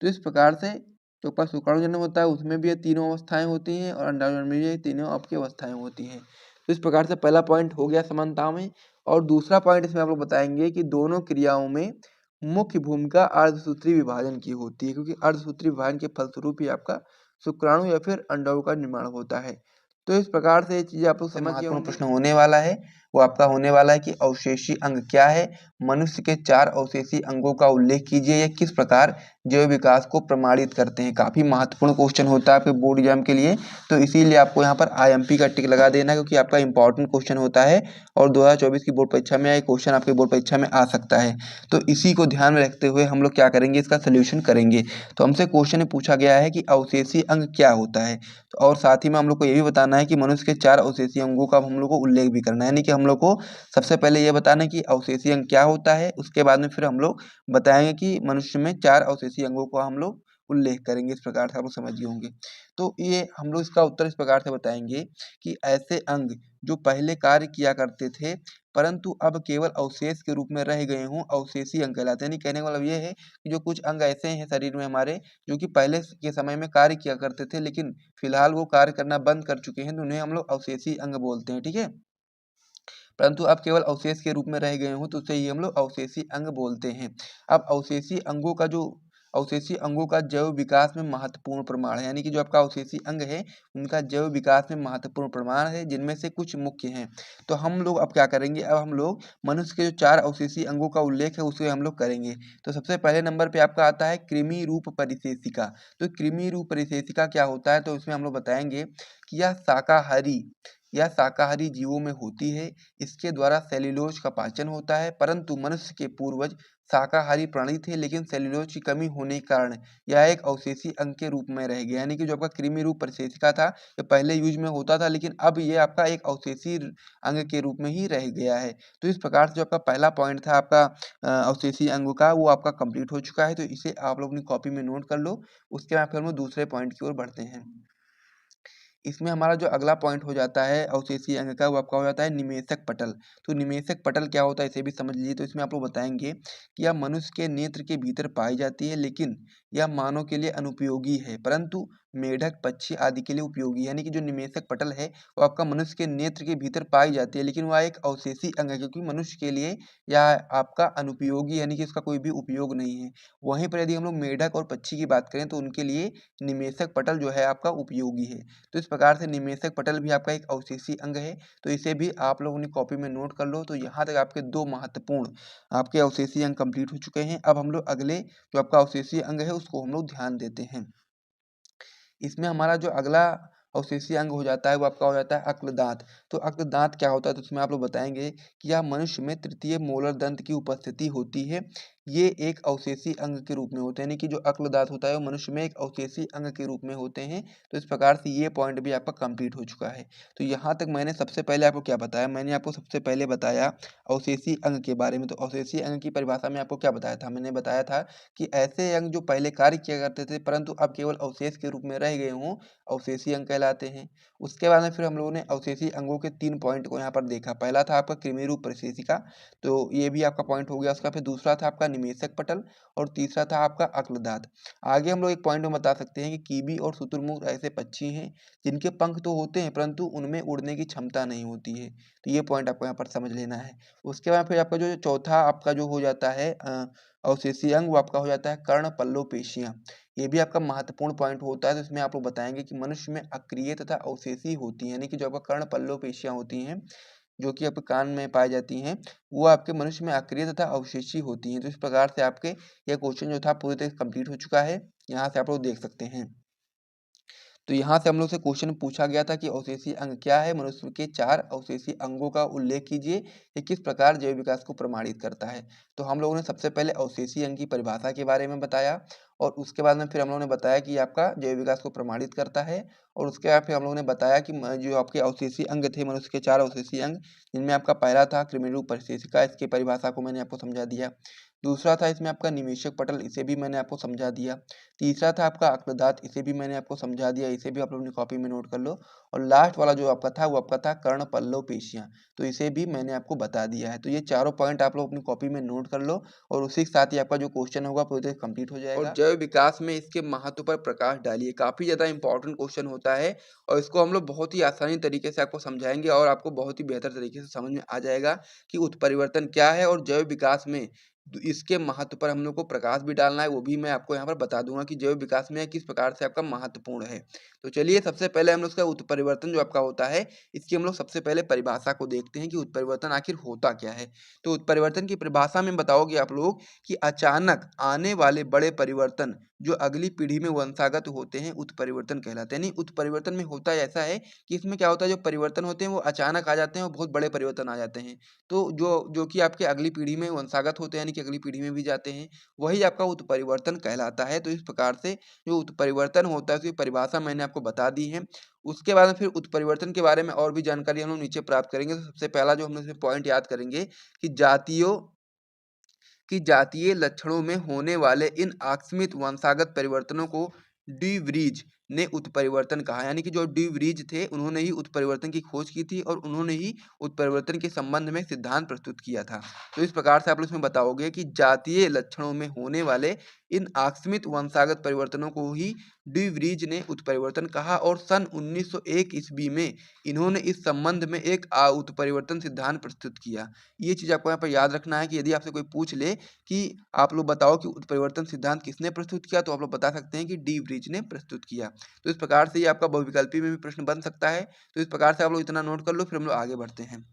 तो इस प्रकार से जो आपका शुक्राणु जनन होता है उसमें भी ये तीनों अवस्थाएं होती हैं, और अंडाणु जनन में भी ये तीनों आपकी अवस्थाएं होती हैं। तो इस प्रकार से पहला पॉइंट हो गया समानताओं में। और दूसरा पॉइंट इसमें आप लोग बताएंगे कि दोनों क्रियाओं में मुख्य भूमिका अर्धसूत्री विभाजन की होती है, क्योंकि अर्धसूत्री विभाजन के फलस्वरूप ही आपका शुक्राणु या फिर अंडाणु का निर्माण होता है। तो इस प्रकार से ये चीजें आप लोग समझ गए। महत्वपूर्ण प्रश्न होने वाला है वो आपका होने वाला है कि अवशेषी अंग क्या है, मनुष्य के 4 अवशेषी अंगों का उल्लेख कीजिए, या किस प्रकार जैव विकास को प्रमाणित करते हैं। काफी महत्वपूर्ण क्वेश्चन होता है आपके बोर्ड एग्जाम के लिए, तो इसीलिए आपको यहाँ पर IMP का टिक लगा देना, क्योंकि आपका इंपॉर्टेंट क्वेश्चन होता है और 2024 की बोर्ड परीक्षा में ये क्वेश्चन आपके बोर्ड परीक्षा में आ सकता है। तो इसी को ध्यान में रखते हुए हम लोग क्या करेंगे, इसका सोल्यूशन करेंगे। तो हमसे क्वेश्चन में पूछा गया है कि अवशेषी अंग क्या होता है, और साथ ही में हम लोग को ये भी बताना है कि मनुष्य के 4 अवशेषी अंगों का हम लोग को उल्लेख भी करना है। यानी कि हम लोग को सबसे पहले ये बताना है कि अवशेषी अंग क्या होता है, उसके बाद में फिर हम लोग बताएंगे कि मनुष्य में 4 अवशेषी अंगों का हम लोग उल्लेख करेंगे। इस प्रकार से आप लोग समझ गए होंगे। तो ये हम लोग इसका उत्तर इस प्रकार से बताएंगे कि ऐसे अंग जो पहले कार्य किया करते थे परंतु अब केवल अवशेष के रूप में रह गए हों, अवशेषी अंग कहलाते हैं। यानी कहने का मतलब ये है कि जो कुछ अंग ऐसे हैं शरीर में हमारे जो कि पहले के समय में कार्य किया करते थे लेकिन फिलहाल वो कार्य करना बंद कर चुके हैं, तो उन्हें हम लोग अवशेषी अंग बोलते हैं। ठीक है, परंतु अब केवल अवशेष के रूप में रह गए हों तो उसे ही हम लोग अवशेषी अंग बोलते हैं। अब अवशेषी अंगों का जैव विकास में महत्वपूर्ण प्रमाण है, यानी कि जो आपका अवशेषी अंग है उनका जैव विकास में महत्वपूर्ण प्रमाण है, जिनमें से कुछ मुख्य हैं। तो हम लोग अब क्या करेंगे, अब हम लोग मनुष्य के जो 4 अवशेषी अंगों का उल्लेख है उसे हम लोग करेंगे। तो सबसे पहले नंबर पे आपका आता है कृमि रूप परिशेषिका। तो कृमि रूप परिशेषिका क्या होता है, तो इसमें हम लोग बताएंगे कि यह शाकाहारी जीवों में होती है। इसके द्वारा सेल्यूलोज का पाचन होता है, परंतु मनुष्य के पूर्वज शाकाहारी प्राणी थे लेकिन सेल्यूलोज की कमी होने के कारण यह एक अवशेषी अंग के रूप में रह गया। यानी कि जो आपका कृमि रूप परिशेषिका था ये पहले यूज में होता था लेकिन अब ये आपका एक अवशेषी अंग के रूप में ही रह गया है। तो इस प्रकार से जो आपका पहला पॉइंट था आपका अवशेषी अंग का वो आपका कंप्लीट हो चुका है। तो इसे आप लोग अपनी कॉपी में नोट कर लो। उसके बाद फिर हम दूसरे पॉइंट की ओर बढ़ते हैं। इसमें हमारा जो अगला पॉइंट हो जाता है अवशेषी अंग का वो आपका हो जाता है निमेषक पटल। तो निमेषक पटल क्या होता है इसे भी समझ लीजिए। तो इसमें आप लोग बताएंगे कि यह मनुष्य के नेत्र के भीतर पाई जाती है लेकिन या मानव के लिए अनुपयोगी है, परंतु मेढक, पक्षी आदि के लिए उपयोगी है। यानी कि जो निमेषक पटल है वो आपका मनुष्य के नेत्र के भीतर पाई जाती है, लेकिन वह एक अवशेषी अंग है क्योंकि मनुष्य के लिए या आपका अनुपयोगी यानी कि इसका कोई भी उपयोग नहीं है। वहीं पर यदि हम लोग मेढक और पक्षी की बात करें तो उनके लिए निमेषक पटल जो है आपका उपयोगी है। तो इस प्रकार से निमेषक पटल भी आपका एक अवशेषी अंग है, तो इसे भी आप लोग अपनी कॉपी में नोट कर लो। तो यहाँ तक आपके 2 महत्वपूर्ण आपके अवशेषीय अंग कंप्लीट हो चुके हैं। अब हम लोग अगले जो आपका अवशेषीय अंग है उसको हम लोग ध्यान देते हैं। इसमें हमारा जो अगला अवशेषीय अंग हो जाता है वो आपका हो जाता है अक्ल दाँत। तो अक्ल दाँत क्या होता है तो उसमें आप लोग बताएंगे कि यह मनुष्य में तृतीय मोलर दंत की उपस्थिति होती है। ये एक अवशेषी अंग के रूप में होते हैं, यानी कि जो अक्ल दाँत होता है वो मनुष्य में एक अवशेषी अंग के रूप में होते हैं। तो इस प्रकार से ये पॉइंट भी आपका कंप्लीट हो चुका है। तो यहाँ तक मैंने सबसे पहले आपको क्या बताया, मैंने आपको सबसे पहले बताया अवशेषी अंग के बारे में। तो अवशेषी अंग की परिभाषा में आपको क्या बताया था, मैंने बताया था कि ऐसे अंग जो पहले कार्य किया करते थे परंतु अब केवल अवशेष के रूप में रह गए हों, अवशेषी अंग कहलाते हैं। उसके बाद में फिर हम लोगों ने अवशेषी अंगों के 3 पॉइंट को यहाँ पर देखा। पहला था आपका कृमि रूप परिशेषिका, तो ये भी आपका पॉइंट हो गया। उसका फिर दूसरा था आपका निमेषक पटल और तीसरा था आपका अक्ल दाँत। आगे हम लोग एक पॉइंट में बता सकते हैं कि कीवी और शुतुरमुर्ग ऐसे पक्षी हैं जिनके पंख तो होते हैं परंतु उनमें उड़ने की क्षमता नहीं होती है। तो ये पॉइंट आपको यहाँ पर समझ लेना है। उसके बाद फिर आपका जो चौथा आपका जो हो जाता है अवशेषीय अंग वो आपका हो जाता है कर्ण पल्लव पेशियाँ। ये भी आपका महत्वपूर्ण पॉइंट होता है। तो इसमें आप लोग बताएंगे कि मनुष्य में अक्रिय तथा अवशेषी होती हैं, यानी कि जो आपका कर्ण पल्लव पेशियाँ होती हैं जो कि आपके कान में पाई जाती हैं, वो आपके मनुष्य में अक्रिय तथा अवशेषी होती हैं। तो इस प्रकार से आपके यह क्वेश्चन जो था पूरी तरह से कंप्लीट हो चुका है। यहाँ से आप लोग देख सकते हैं। तो यहाँ से हम लोग से क्वेश्चन पूछा गया था कि अवशेषी अंग क्या है, मनुष्य के 4 अवशेषी अंगों का उल्लेख कीजिए, ये किस प्रकार जैव विकास को प्रमाणित करता है। तो हम लोगों ने सबसे पहले अवशेषी अंग की परिभाषा के बारे में बताया और उसके बाद में फिर हम लोगों ने बताया कि आपका जैव विकास को प्रमाणित करता है और उसके बाद फिर हम लोगों ने बताया कि जो आपके अवशेषी अंग थे मनुष्य के 4 अवशेषी अंग, जिनमें आपका पहला था कृमिरूप परिशेषिका, इसकी परिभाषा को मैंने आपको समझा दिया। दूसरा था इसमें आपका निमेषक पटल, इसे भी मैंने आपको समझा दिया। तीसरा था आपका अक्ल दाँत, इसे भी मैंने आपको समझा दिया, इसे भी आप लोग अपनी कॉपी में नोट कर लो। और लास्ट वाला जो आपका था वो आपका था कर्ण पल्लव पेशियाँ, तो इसे भी मैंने आपको बता दिया है। तो ये चारों पॉइंट आप लोग अपनी कॉपी में नोट कर लो और उसी के साथ ही आपका जो क्वेश्चन होगा पूरी तरह कंप्लीट हो जाएगा। और जैव विकास में इसके महत्व पर प्रकाश डालिए, काफ़ी ज़्यादा इंपॉर्टेंट क्वेश्चन होता है और इसको हम लोग बहुत ही आसानी तरीके से आपको समझाएंगे और आपको बहुत ही बेहतर तरीके से समझ में आ जाएगा कि उत्परिवर्तन क्या है और जैव विकास में इसके महत्व पर हम लोग को प्रकाश भी डालना है, वो भी मैं आपको यहाँ पर बता दूंगा कि जैव विकास में किस प्रकार से आपका महत्वपूर्ण है। तो चलिए सबसे पहले हम लोग उसका उत्परिवर्तन जो आपका होता है, इसकी हम लोग सबसे पहले परिभाषा को देखते हैं कि उत्परिवर्तन आखिर होता क्या है। तो उत्परिवर्तन की परिभाषा में बताओगे आप लोग कि अचानक आने वाले बड़े परिवर्तन जो अगली पीढ़ी में वंशागत होते हैं उत्परिवर्तन कहलाते हैं। यानी उत्परिवर्तन में होता ऐसा है कि इसमें क्या होता है, जो परिवर्तन होते हैं वो अचानक आ जाते हैं और बहुत बड़े परिवर्तन आ जाते हैं। तो जो कि आपके अगली पीढ़ी में वंशागत होते हैं, यानी कि अगली पीढ़ी में भी जाते हैं, वही आपका उत्परिवर्तन कहलाता है। तो इस प्रकार से जो उत्परिवर्तन होता है उसकी परिभाषा मैंने आपको बता दी है। उसके बाद में फिर उत्परिवर्तन के बारे में और भी जानकारी हम लोग नीचे प्राप्त करेंगे। तो सबसे पहला जो हम इसमें पॉइंट याद करेंगे कि जातीय लक्षणों में होने वाले इन आकस्मिक वंशागत परिवर्तनों को डी व्रीज ने उत्परिवर्तन कहा। यानी कि जो डी व्रीज थे उन्होंने ही उत्परिवर्तन की खोज की थी और उन्होंने ही उत्परिवर्तन के संबंध में सिद्धांत प्रस्तुत किया था। तो इस प्रकार से आप लोग इसमें बताओगे कि जातीय लक्षणों में होने वाले इन आकस्मिक वंशागत परिवर्तनों को ही डी व्रीज ने उत्परिवर्तन कहा और सन 1901 ईस्वी में इन्होंने इस संबंध में एक उत्परिवर्तन सिद्धांत प्रस्तुत किया। ये चीज आपको यहाँ पर याद रखना है कि यदि आपसे कोई पूछ ले कि आप लोग बताओ कि उत्परिवर्तन सिद्धांत किसने प्रस्तुत किया, तो आप लोग बता सकते हैं कि डी व्रीज ने प्रस्तुत किया। तो इस प्रकार से ये आपका बहुविकल्पी में भी प्रश्न बन सकता है। तो इस प्रकार से आप लोग इतना नोट कर लो, फिर हम लोग आगे बढ़ते हैं।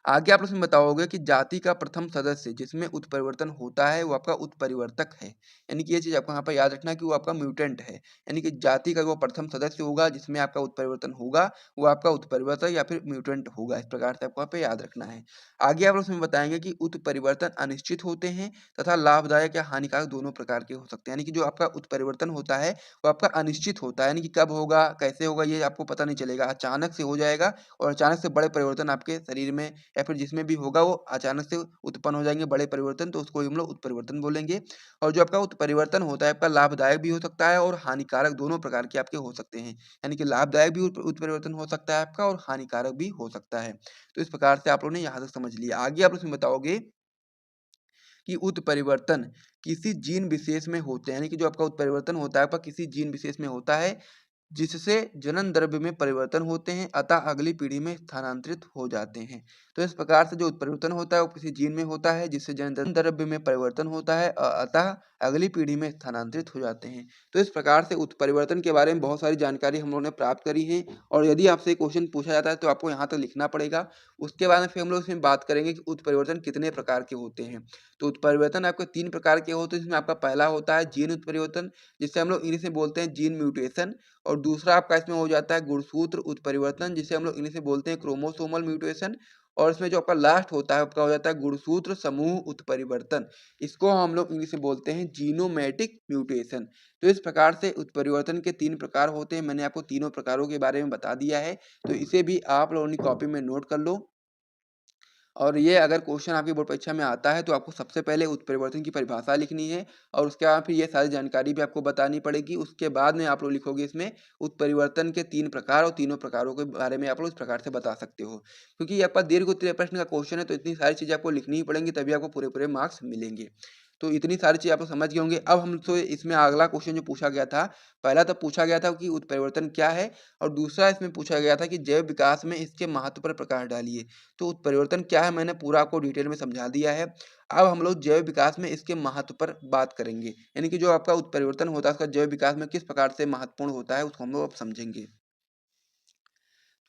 आगे आप इसमें बताओगे कि जाति का प्रथम सदस्य जिसमें उत्परिवर्तन होता है वो आपका उत्परिवर्तक है। यानी कि ये चीज आपको यहाँ पर याद रखना है कि वो आपका म्यूटेंट है। यानी कि जाति का वो प्रथम सदस्य होगा जिसमें आपका उत्परिवर्तन होगा, वो आपका उत्परिवर्तक या फिर म्यूटेंट होगा। इस प्रकार से आपको यहाँ पे याद रखना है। आगे आप उसमें बताएंगे कि उत्परिवर्तन अनिश्चित होते हैं तथा लाभदायक या हानिकारक दोनों प्रकार के हो सकते हैं। यानी कि जो आपका उत्परिवर्तन होता है वो आपका अनिश्चित होता है, यानी कि कब होगा कैसे होगा ये आपको पता नहीं चलेगा, अचानक से हो जाएगा और अचानक से बड़े परिवर्तन आपके शरीर में या फिर जिसमें भी होगा वो अचानक से उत्पन्न हो जाएंगे बड़े परिवर्तन, तो उसको हम लोग उत्परिवर्तन बोलेंगे। और जो आपका उत्परिवर्तन होता है आपका लाभदायक भी हो सकता है और हानिकारक दोनों प्रकार के आपके हो सकते हैं। यानी कि लाभदायक भी उत्परिवर्तन हो सकता है आपका और हानिकारक भी हो सकता है। तो इस प्रकार से आप लोगों ने यहाँ तक समझ लिया। आगे आप उसमें बताओगे कि उत्परिवर्तन किसी जीन विशेष में होते हैं, यानी कि जो आपका उत्परिवर्तन होता है आपका किसी जीन विशेष में होता है जिससे जनन द्रव्य में परिवर्तन होते हैं अतः अगली पीढ़ी में स्थानांतरित हो जाते हैं। तो इस प्रकार से जो उत्परिवर्तन होता है वो किसी जीन में होता है जिससे जनन द्रव्य में परिवर्तन होता है अतः अगली पीढ़ी में स्थानांतरित हो जाते हैं। तो इस प्रकार से उत्परिवर्तन के बारे में बहुत सारी जानकारी हम लोगों ने प्राप्त करी है और यदि आपसे क्वेश्चन पूछा जाता है तो आपको यहाँ तक लिखना पड़ेगा। उसके बाद में फिर हम लोग इसमें बात करेंगे कि उत्परिवर्तन कितने प्रकार के होते हैं। तो उत्परिवर्तन आपके 3 प्रकार के होते हैं, जिसमें आपका पहला होता है जीन उत्परिवर्तन, जिसे हम लोग इंग्लिश में बोलते हैं जीन म्यूटेशन। और दूसरा आपका इसमें हो जाता है गुणसूत्र उत्परिवर्तन, जिसे हम लोग इंग्लिश में बोलते हैं क्रोमोसोमल म्यूटेशन। और इसमें जो आपका लास्ट होता है आपका हो जाता है गुणसूत्र समूह उत्परिवर्तन, इसको हम लोग इंग्लिश में बोलते हैं जीनोमैटिक म्यूटेशन। तो इस प्रकार से उत्परिवर्तन के 3 प्रकार होते हैं, मैंने आपको तीनों प्रकारों के बारे में बता दिया है, तो इसे भी आप लोगों ने कॉपी में नोट कर लो। और ये अगर क्वेश्चन आपकी बोर्ड परीक्षा में आता है तो आपको सबसे पहले उत्परिवर्तन की परिभाषा लिखनी है और उसके बाद फिर ये सारी जानकारी भी आपको बतानी पड़ेगी। उसके बाद में आप लोग लिखोगे इसमें उत्परिवर्तन के 3 प्रकार और तीनों प्रकारों के बारे में आप लोग इस प्रकार से बता सकते हो। क्योंकि ये आपका दीर्घ उत्तरीय प्रश्न का क्वेश्चन है तो इतनी सारी चीज़ें आपको लिखनी ही पड़ेंगी, तभी आपको पूरे मार्क्स मिलेंगे। तो इतनी सारी चीज़ आप लोग समझ गए होंगे। अब हमसे इसमें अगला क्वेश्चन जो पूछा गया था, पहला तो पूछा गया था कि उत्परिवर्तन क्या है और दूसरा इसमें पूछा गया था कि जैव विकास में इसके महत्व पर प्रकाश डालिए। तो उत्परिवर्तन क्या है मैंने पूरा आपको डिटेल में समझा दिया है। अब हम लोग जैव विकास में इसके महत्व पर बात करेंगे, यानी कि जो आपका उत्परिवर्तन होता है उसका जैव विकास में किस प्रकार से महत्वपूर्ण होता है उसको हम लोग अब समझेंगे।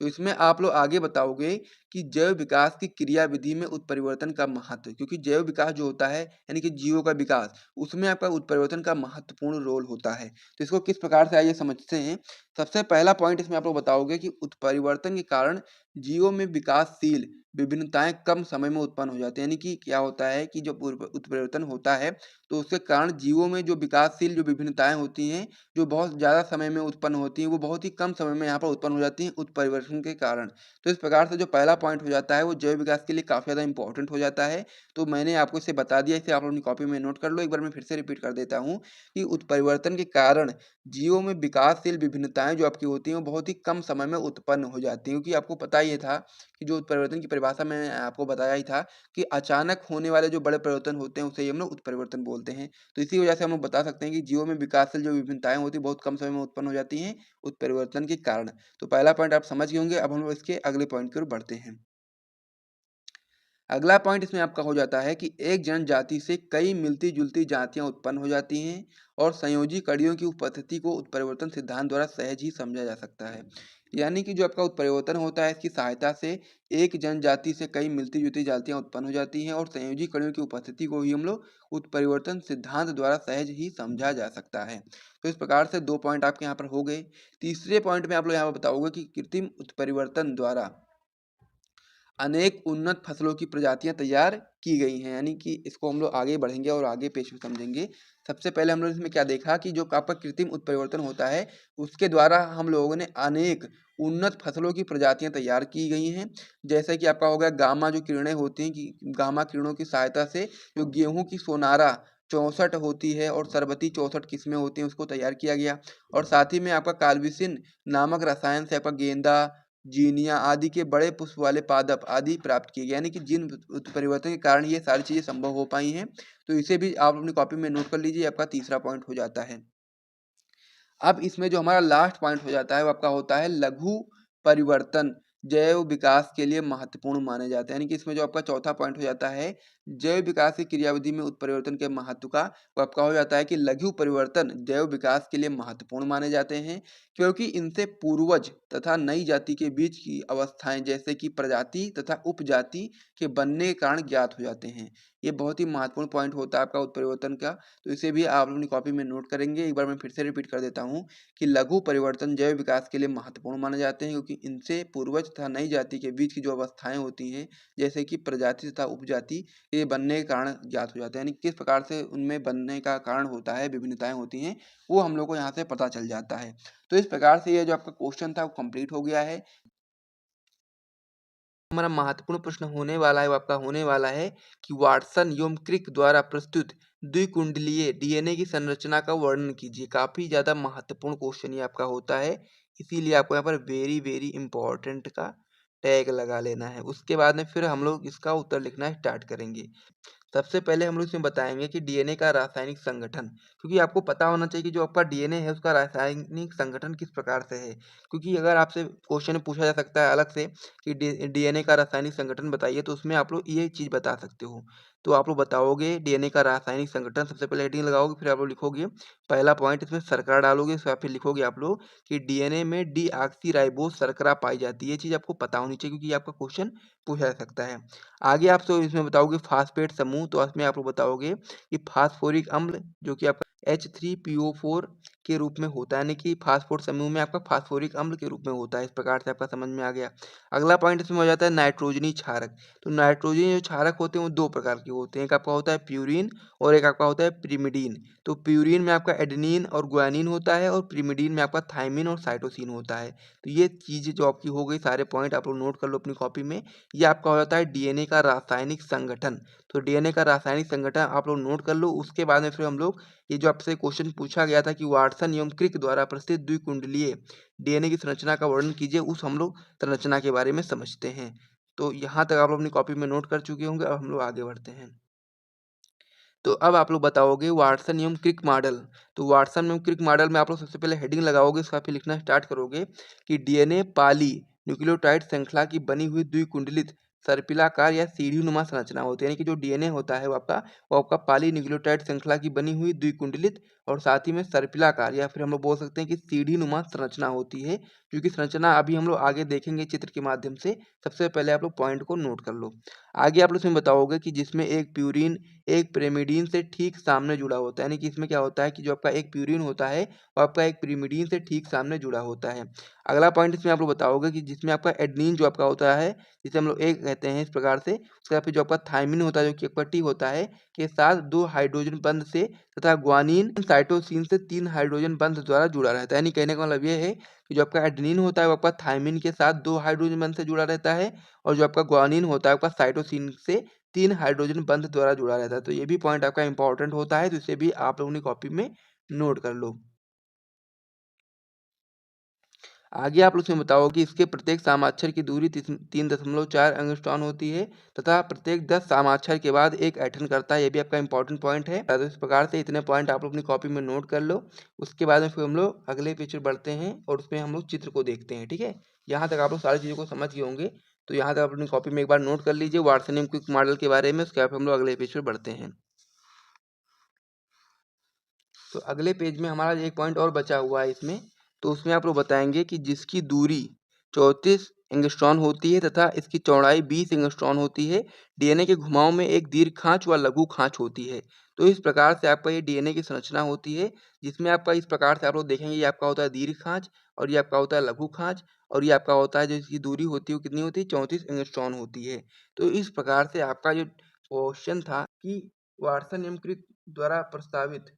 तो इसमें आप लोग आगे बताओगे कि जैव विकास की क्रियाविधि में उत्परिवर्तन का महत्व, क्योंकि जैव विकास जो होता है यानी कि जीवों का विकास, उसमें आपका उत्परिवर्तन का महत्वपूर्ण रोल होता है। तो इसको किस प्रकार से आइए समझते हैं। सबसे पहला पॉइंट इसमें आप लोग बताओगे कि उत्परिवर्तन के कारण जीवों में विकासशील विभिन्नताएं कम समय में उत्पन्न हो जाती है। यानी कि क्या होता है कि जो उत्परिवर्तन होता है तो उसके कारण जीवों में जो विकासशील जो विभिन्नताएं होती हैं जो बहुत ज़्यादा समय में उत्पन्न होती हैं वो बहुत ही कम समय में यहाँ पर उत्पन्न हो जाती हैं उत्परिवर्तन के कारण। तो इस प्रकार से जो पहला पॉइंट हो जाता है वो जैव विकास के लिए काफ़ी ज़्यादा इंपॉर्टेंट हो जाता है। तो मैंने आपको इसे बता दिया, इसे आप लोग अपनी कॉपी में नोट कर लो। एक बार मैं फिर से रिपीट कर देता हूँ कि उत्परिवर्तन के कारण जीवों में विकासशील विभिन्नताएं जो आपकी होती हैं वो बहुत ही कम समय में उत्पन्न हो जाती हैं। क्योंकि आपको पता ही था कि जो उत्परिवर्तन की परिभाषा मैंने आपको बताया ही था कि अचानक होने वाले जो बड़े परिवर्तन होते हैं उसे ही हम लोग उत्परिवर्तन बोलते हैं। तो इसी वजह से हम लोग बता सकते हैं कि जीवों में विकासशील जो विभिन्नताएं होती हैं बहुत कम समय में उत्पन्न हो जाती हैं उत्परिवर्तन के कारण। तो पहला पॉइंट आप समझ गए होंगे। अब हम लोग इसके अगले पॉइंट की ओर बढ़ते हैं। अगला पॉइंट इसमें आपका हो जाता है कि एक जनजाति से कई मिलती जुलती जातियां उत्पन्न हो जाती हैं और संयोजी कड़ियों की उपस्थिति को उत्परिवर्तन सिद्धांत द्वारा सहज ही समझा जा सकता है। यानी कि जो आपका उत्परिवर्तन होता है इसकी सहायता से एक जनजाति से कई मिलती जुलती जातियां उत्पन्न हो जाती हैं और संयोजी कड़ियों की उपस्थिति को ही हम लोग उत्परिवर्तन सिद्धांत द्वारा सहज ही समझा जा सकता है। तो इस प्रकार से 2 पॉइंट आपके यहाँ पर हो गए। तीसरे पॉइंट में आप लोग यहाँ पर बताओगे कि कृत्रिम उत्परिवर्तन द्वारा अनेक उन्नत फसलों की प्रजातियां तैयार की गई हैं। यानी कि इसको हम लोग आगे बढ़ेंगे और आगे पेश में समझेंगे। सबसे पहले हम लोग इसमें क्या देखा कि जो आपका कृत्रिम उत्परिवर्तन होता है उसके द्वारा हम लोगों ने अनेक उन्नत फसलों की प्रजातियां तैयार की गई हैं। जैसे कि आपका हो गया गामा जो किरणें होती हैं कि गामा किरणों की सहायता से जो गेहूं की सोनारा 64 होती है और सरबती 64 किस्में होती हैं उसको तैयार किया गया। और साथ ही में आपका काल्विसिन नामक रसायन से आपका गेंदा जीनिया आदि के बड़े पुष्प वाले पादप आदि प्राप्त किए गए। यानी कि जिन उत्परिवर्तन के कारण ये सारी चीजें संभव हो पाई हैं। तो इसे भी आप अपनी कॉपी में नोट कर लीजिए, आपका तीसरा पॉइंट हो जाता है। अब इसमें जो हमारा लास्ट पॉइंट हो जाता है वो आपका होता है लघु परिवर्तन जैव विकास के लिए महत्वपूर्ण माने जाते हैं। यानी कि इसमें जो आपका चौथा पॉइंट हो जाता है जैव विकास की क्रियाविधि में उत्परिवर्तन के महत्व का, वो आपका हो जाता है कि लघु परिवर्तन जैव विकास के लिए महत्वपूर्ण माने जाते हैं क्योंकि इनसे पूर्वज तथा नई जाति के बीच की अवस्थाएं जैसे कि प्रजाति तथा उपजाति के बनने के कारण ज्ञात हो जाते हैं। ये बहुत ही महत्वपूर्ण पॉइंट होता है आपका उत्परिवर्तन का। तो इसे भी आप अपनी कॉपी में नोट करेंगे। एक बार मैं फिर से रिपीट कर देता हूँ कि लघु परिवर्तन जैव विकास के लिए महत्वपूर्ण माने जाते हैं क्योंकि इनसे पूर्वज तथा नई जाति के बीच की जो अवस्थाएं होती हैं जैसे कि प्रजाति तथा उपजाति ये बनने के कारण ज्ञात हो जाते हैं। यानी किस प्रकार से उनमें बनने का कारण होता है विभिन्नताएं होती हैं वो हम लोग को यहाँ से पता चल जाता है। तो इस प्रकार से ये जो आपका क्वेश्चन था वो कंप्लीट हो गया है। हमारा महत्वपूर्ण प्रश्न होने वाला है वो आपका होने वाला है कि वाटसन एवं क्रिक द्वारा प्रस्तुत द्विकुंडलीय डीएनए की संरचना का वर्णन कीजिए। काफी ज्यादा महत्वपूर्ण क्वेश्चन ये आपका होता है, इसीलिए आपको यहाँ पर वेरी वेरी इंपॉर्टेंट का टैग लगा लेना है। उसके बाद में फिर हम लोग इसका उत्तर लिखना स्टार्ट करेंगे। सबसे पहले हम लोग इसमें बताएंगे कि डीएनए का रासायनिक संगठन, क्योंकि आपको पता होना चाहिए कि जो आपका डीएनए है उसका रासायनिक संगठन किस प्रकार से है। क्योंकि अगर आपसे क्वेश्चन पूछा जा सकता है अलग से कि डीएनए का रासायनिक संगठन बताइए, तो उसमें आप लोग ये चीज़ बता सकते हो। तो आप लोग बताओगे डीएनए का रासायनिक संगठन, सबसे पहले हेडिंग लगाओगे, फिर आप लोग लिखोगे पहला पॉइंट, इसमें शर्करा डालोगे, उसके बाद फिर लिखोगे आप लोग कि डीएनए में डीऑक्सीराइबोज शर्करा पाई जाती है। ये चीज़ आपको पता होनी चाहिए क्योंकि ये आपका क्वेश्चन पूछा जा सकता है। आगे आप तो इसमें बताओगे फास्फेट समूह, तो इसमें आप लोग बताओगे कि फास्फोरिक अम्ल जो कि आपका H3PO4 के रूप में होता है, यानी कि फास्फोर समूह में आपका फास्फोरिक अम्ल के रूप में होता है। इस प्रकार से आपका समझ में आ गया। अगला पॉइंट इसमें हो जाता है नाइट्रोजनी क्षारक। तो नाइट्रोजनी जो क्षारक होते हैं वो दो प्रकार के होते हैं, एक आपका होता है प्यूरिन और एक आपका होता है पिरिमिडीन। तो प्यूरिन में आपका एडेनिन और ग्वानिन होता है और पिरिमिडीन में आपका थायमिन और साइटोसिन होता है। तो ये चीज़ें जो आपकी हो गई, सारे पॉइंट आप लोग नोट कर लो अपनी कॉपी में। ये आपका हो जाता है डीएनए का रासायनिक संगठन। तो डीएनए का रासायनिक संगठन आप लोग नोट कर लो। उसके बाद में फिर हम लोग ये जो आपसे क्वेश्चन पूछा गया था कि वाटसन एवं क्रिक द्वारा प्रसिद्ध द्विकुंडलीय डीएनए की संरचना का वर्णन कीजिए, उस हम लोग संरचना के बारे में समझते हैं। तो यहाँ तक आप लोग अपनी कॉपी में नोट कर चुके होंगे। अब हम लोग आगे बढ़ते हैं। तो अब आप लोग बताओगे वाटसन एवं क्रिक मॉडल। तो वाटसन एवं क्रिक मॉडल में आप लोग सबसे पहले हेडिंग लगाओगे, उसका फिर लिखना स्टार्ट करोगे कि डीएनए पॉली न्यूक्लियोटाइड श्रृंखला की बनी हुई द्विकुंडलित सर्पिलाकार या सीढ़ीनुमा संरचना होती है। यानी कि जो डीएनए होता है वो आपका पॉली न्यूक्लियोटाइड श्रृंखला की बनी हुई द्विकुंडलित और साथ ही में सर्पिलाकार या फिर हम लोग बोल सकते हैं कि सीढ़ीनुमा संरचना होती है, जो कि संरचना अभी हम लोग आगे देखेंगे चित्र के माध्यम से। सबसे पहले आप लोग पॉइंट को नोट कर लो। आगे आप लोग इसमें बताओगे कि जिसमें एक प्यूरिन एक पिरिमिडीन से ठीक सामने जुड़ा होता है। यानी कि इसमें क्या होता है कि जो आपका एक प्यूरिन होता है वो आपका एक पिरिमिडीन से ठीक सामने जुड़ा होता है। अगला पॉइंट इसमें आप लोग बताओगे कि जिसमें आपका एडेनिन जो आपका होता है, जिसे हम लोग एक कहते हैं इस प्रकार से, उसके बाद फिर जो आपका थायमिन होता है जो कि आपका टी होता है, के साथ 2 हाइड्रोजन बंध से तथा ग्वानिन साइटोसिन से 3 हाइड्रोजन बंध द्वारा जुड़ा रहता है। यानी कहने का मतलब ये है कि जो आपका एडेनिन होता है वो आपका थायमिन के साथ 2 हाइड्रोजन बंध से जुड़ा रहता है और जो आपका ग्वानिन होता है आपका साइटोसिन से 3 हाइड्रोजन बंध द्वारा जुड़ा रहता है। तो ये भी पॉइंट आपका इंपॉर्टेंट होता है, तो इसे भी आप लोगों ने कॉपी में नोट कर लो। आगे आप लोग इसमें बताओ कि इसके प्रत्येक सामाक्षर की दूरी 3.4 एंगस्ट्रॉन होती है तथा प्रत्येक 10 सामाक्षर के बाद एक ऐंठन करता है। ये भी आपका इंपॉर्टेंट पॉइंट है। तो इस प्रकार से इतने पॉइंट आप लोग अपनी कॉपी में नोट कर लो। उसके बाद में फिर हम लोग अगले पेज पर बढ़ते हैं और उसमें हम लोग चित्र को देखते हैं। ठीक है, यहाँ तक आप लोग सारी चीज़ों को समझ गए होंगे। तो यहाँ तक आप अपनी कॉपी में एक बार नोट कर लीजिए वाटसन क्विक मॉडल के बारे में। उसके बाद हम लोग अगले पेज पर बढ़ते हैं। तो अगले पेज में हमारा एक पॉइंट और बचा हुआ है इसमें। तो उसमें आप लोग बताएंगे कि जिसकी दूरी 34 एंगस्ट्रॉन होती है तथा इसकी चौड़ाई 20 एंगस्ट्रॉन होती है। डीएनए के घुमाव में एक दीर्घ खांच व लघु खांच होती है। तो इस प्रकार से आपका ये डीएनए की संरचना होती है, जिसमें आपका इस प्रकार से आप लोग देखेंगे, ये आपका होता है दीर्घ खांच और ये आपका होता है लघु खांच और ये आपका होता है जो इसकी दूरी होती है वो कितनी होती है, 34 एंगस्ट्रॉन होती है। तो इस प्रकार से आपका जो क्वेश्चन था कि वाटसन एवं क्रिक द्वारा प्रस्तावित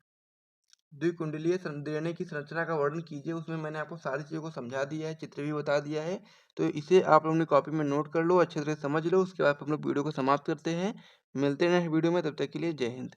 द्विकुंडलीय डीएनए की संरचना का वर्णन कीजिए, उसमें मैंने आपको सारी चीज़ों को समझा दिया है, चित्र भी बता दिया है। तो इसे आप लोगों ने कॉपी में नोट कर लो, अच्छे तरह से समझ लो। उसके बाद हम लोग वीडियो को समाप्त करते हैं। मिलते हैं नेक्स्ट वीडियो में, तब तक के लिए जय हिंद।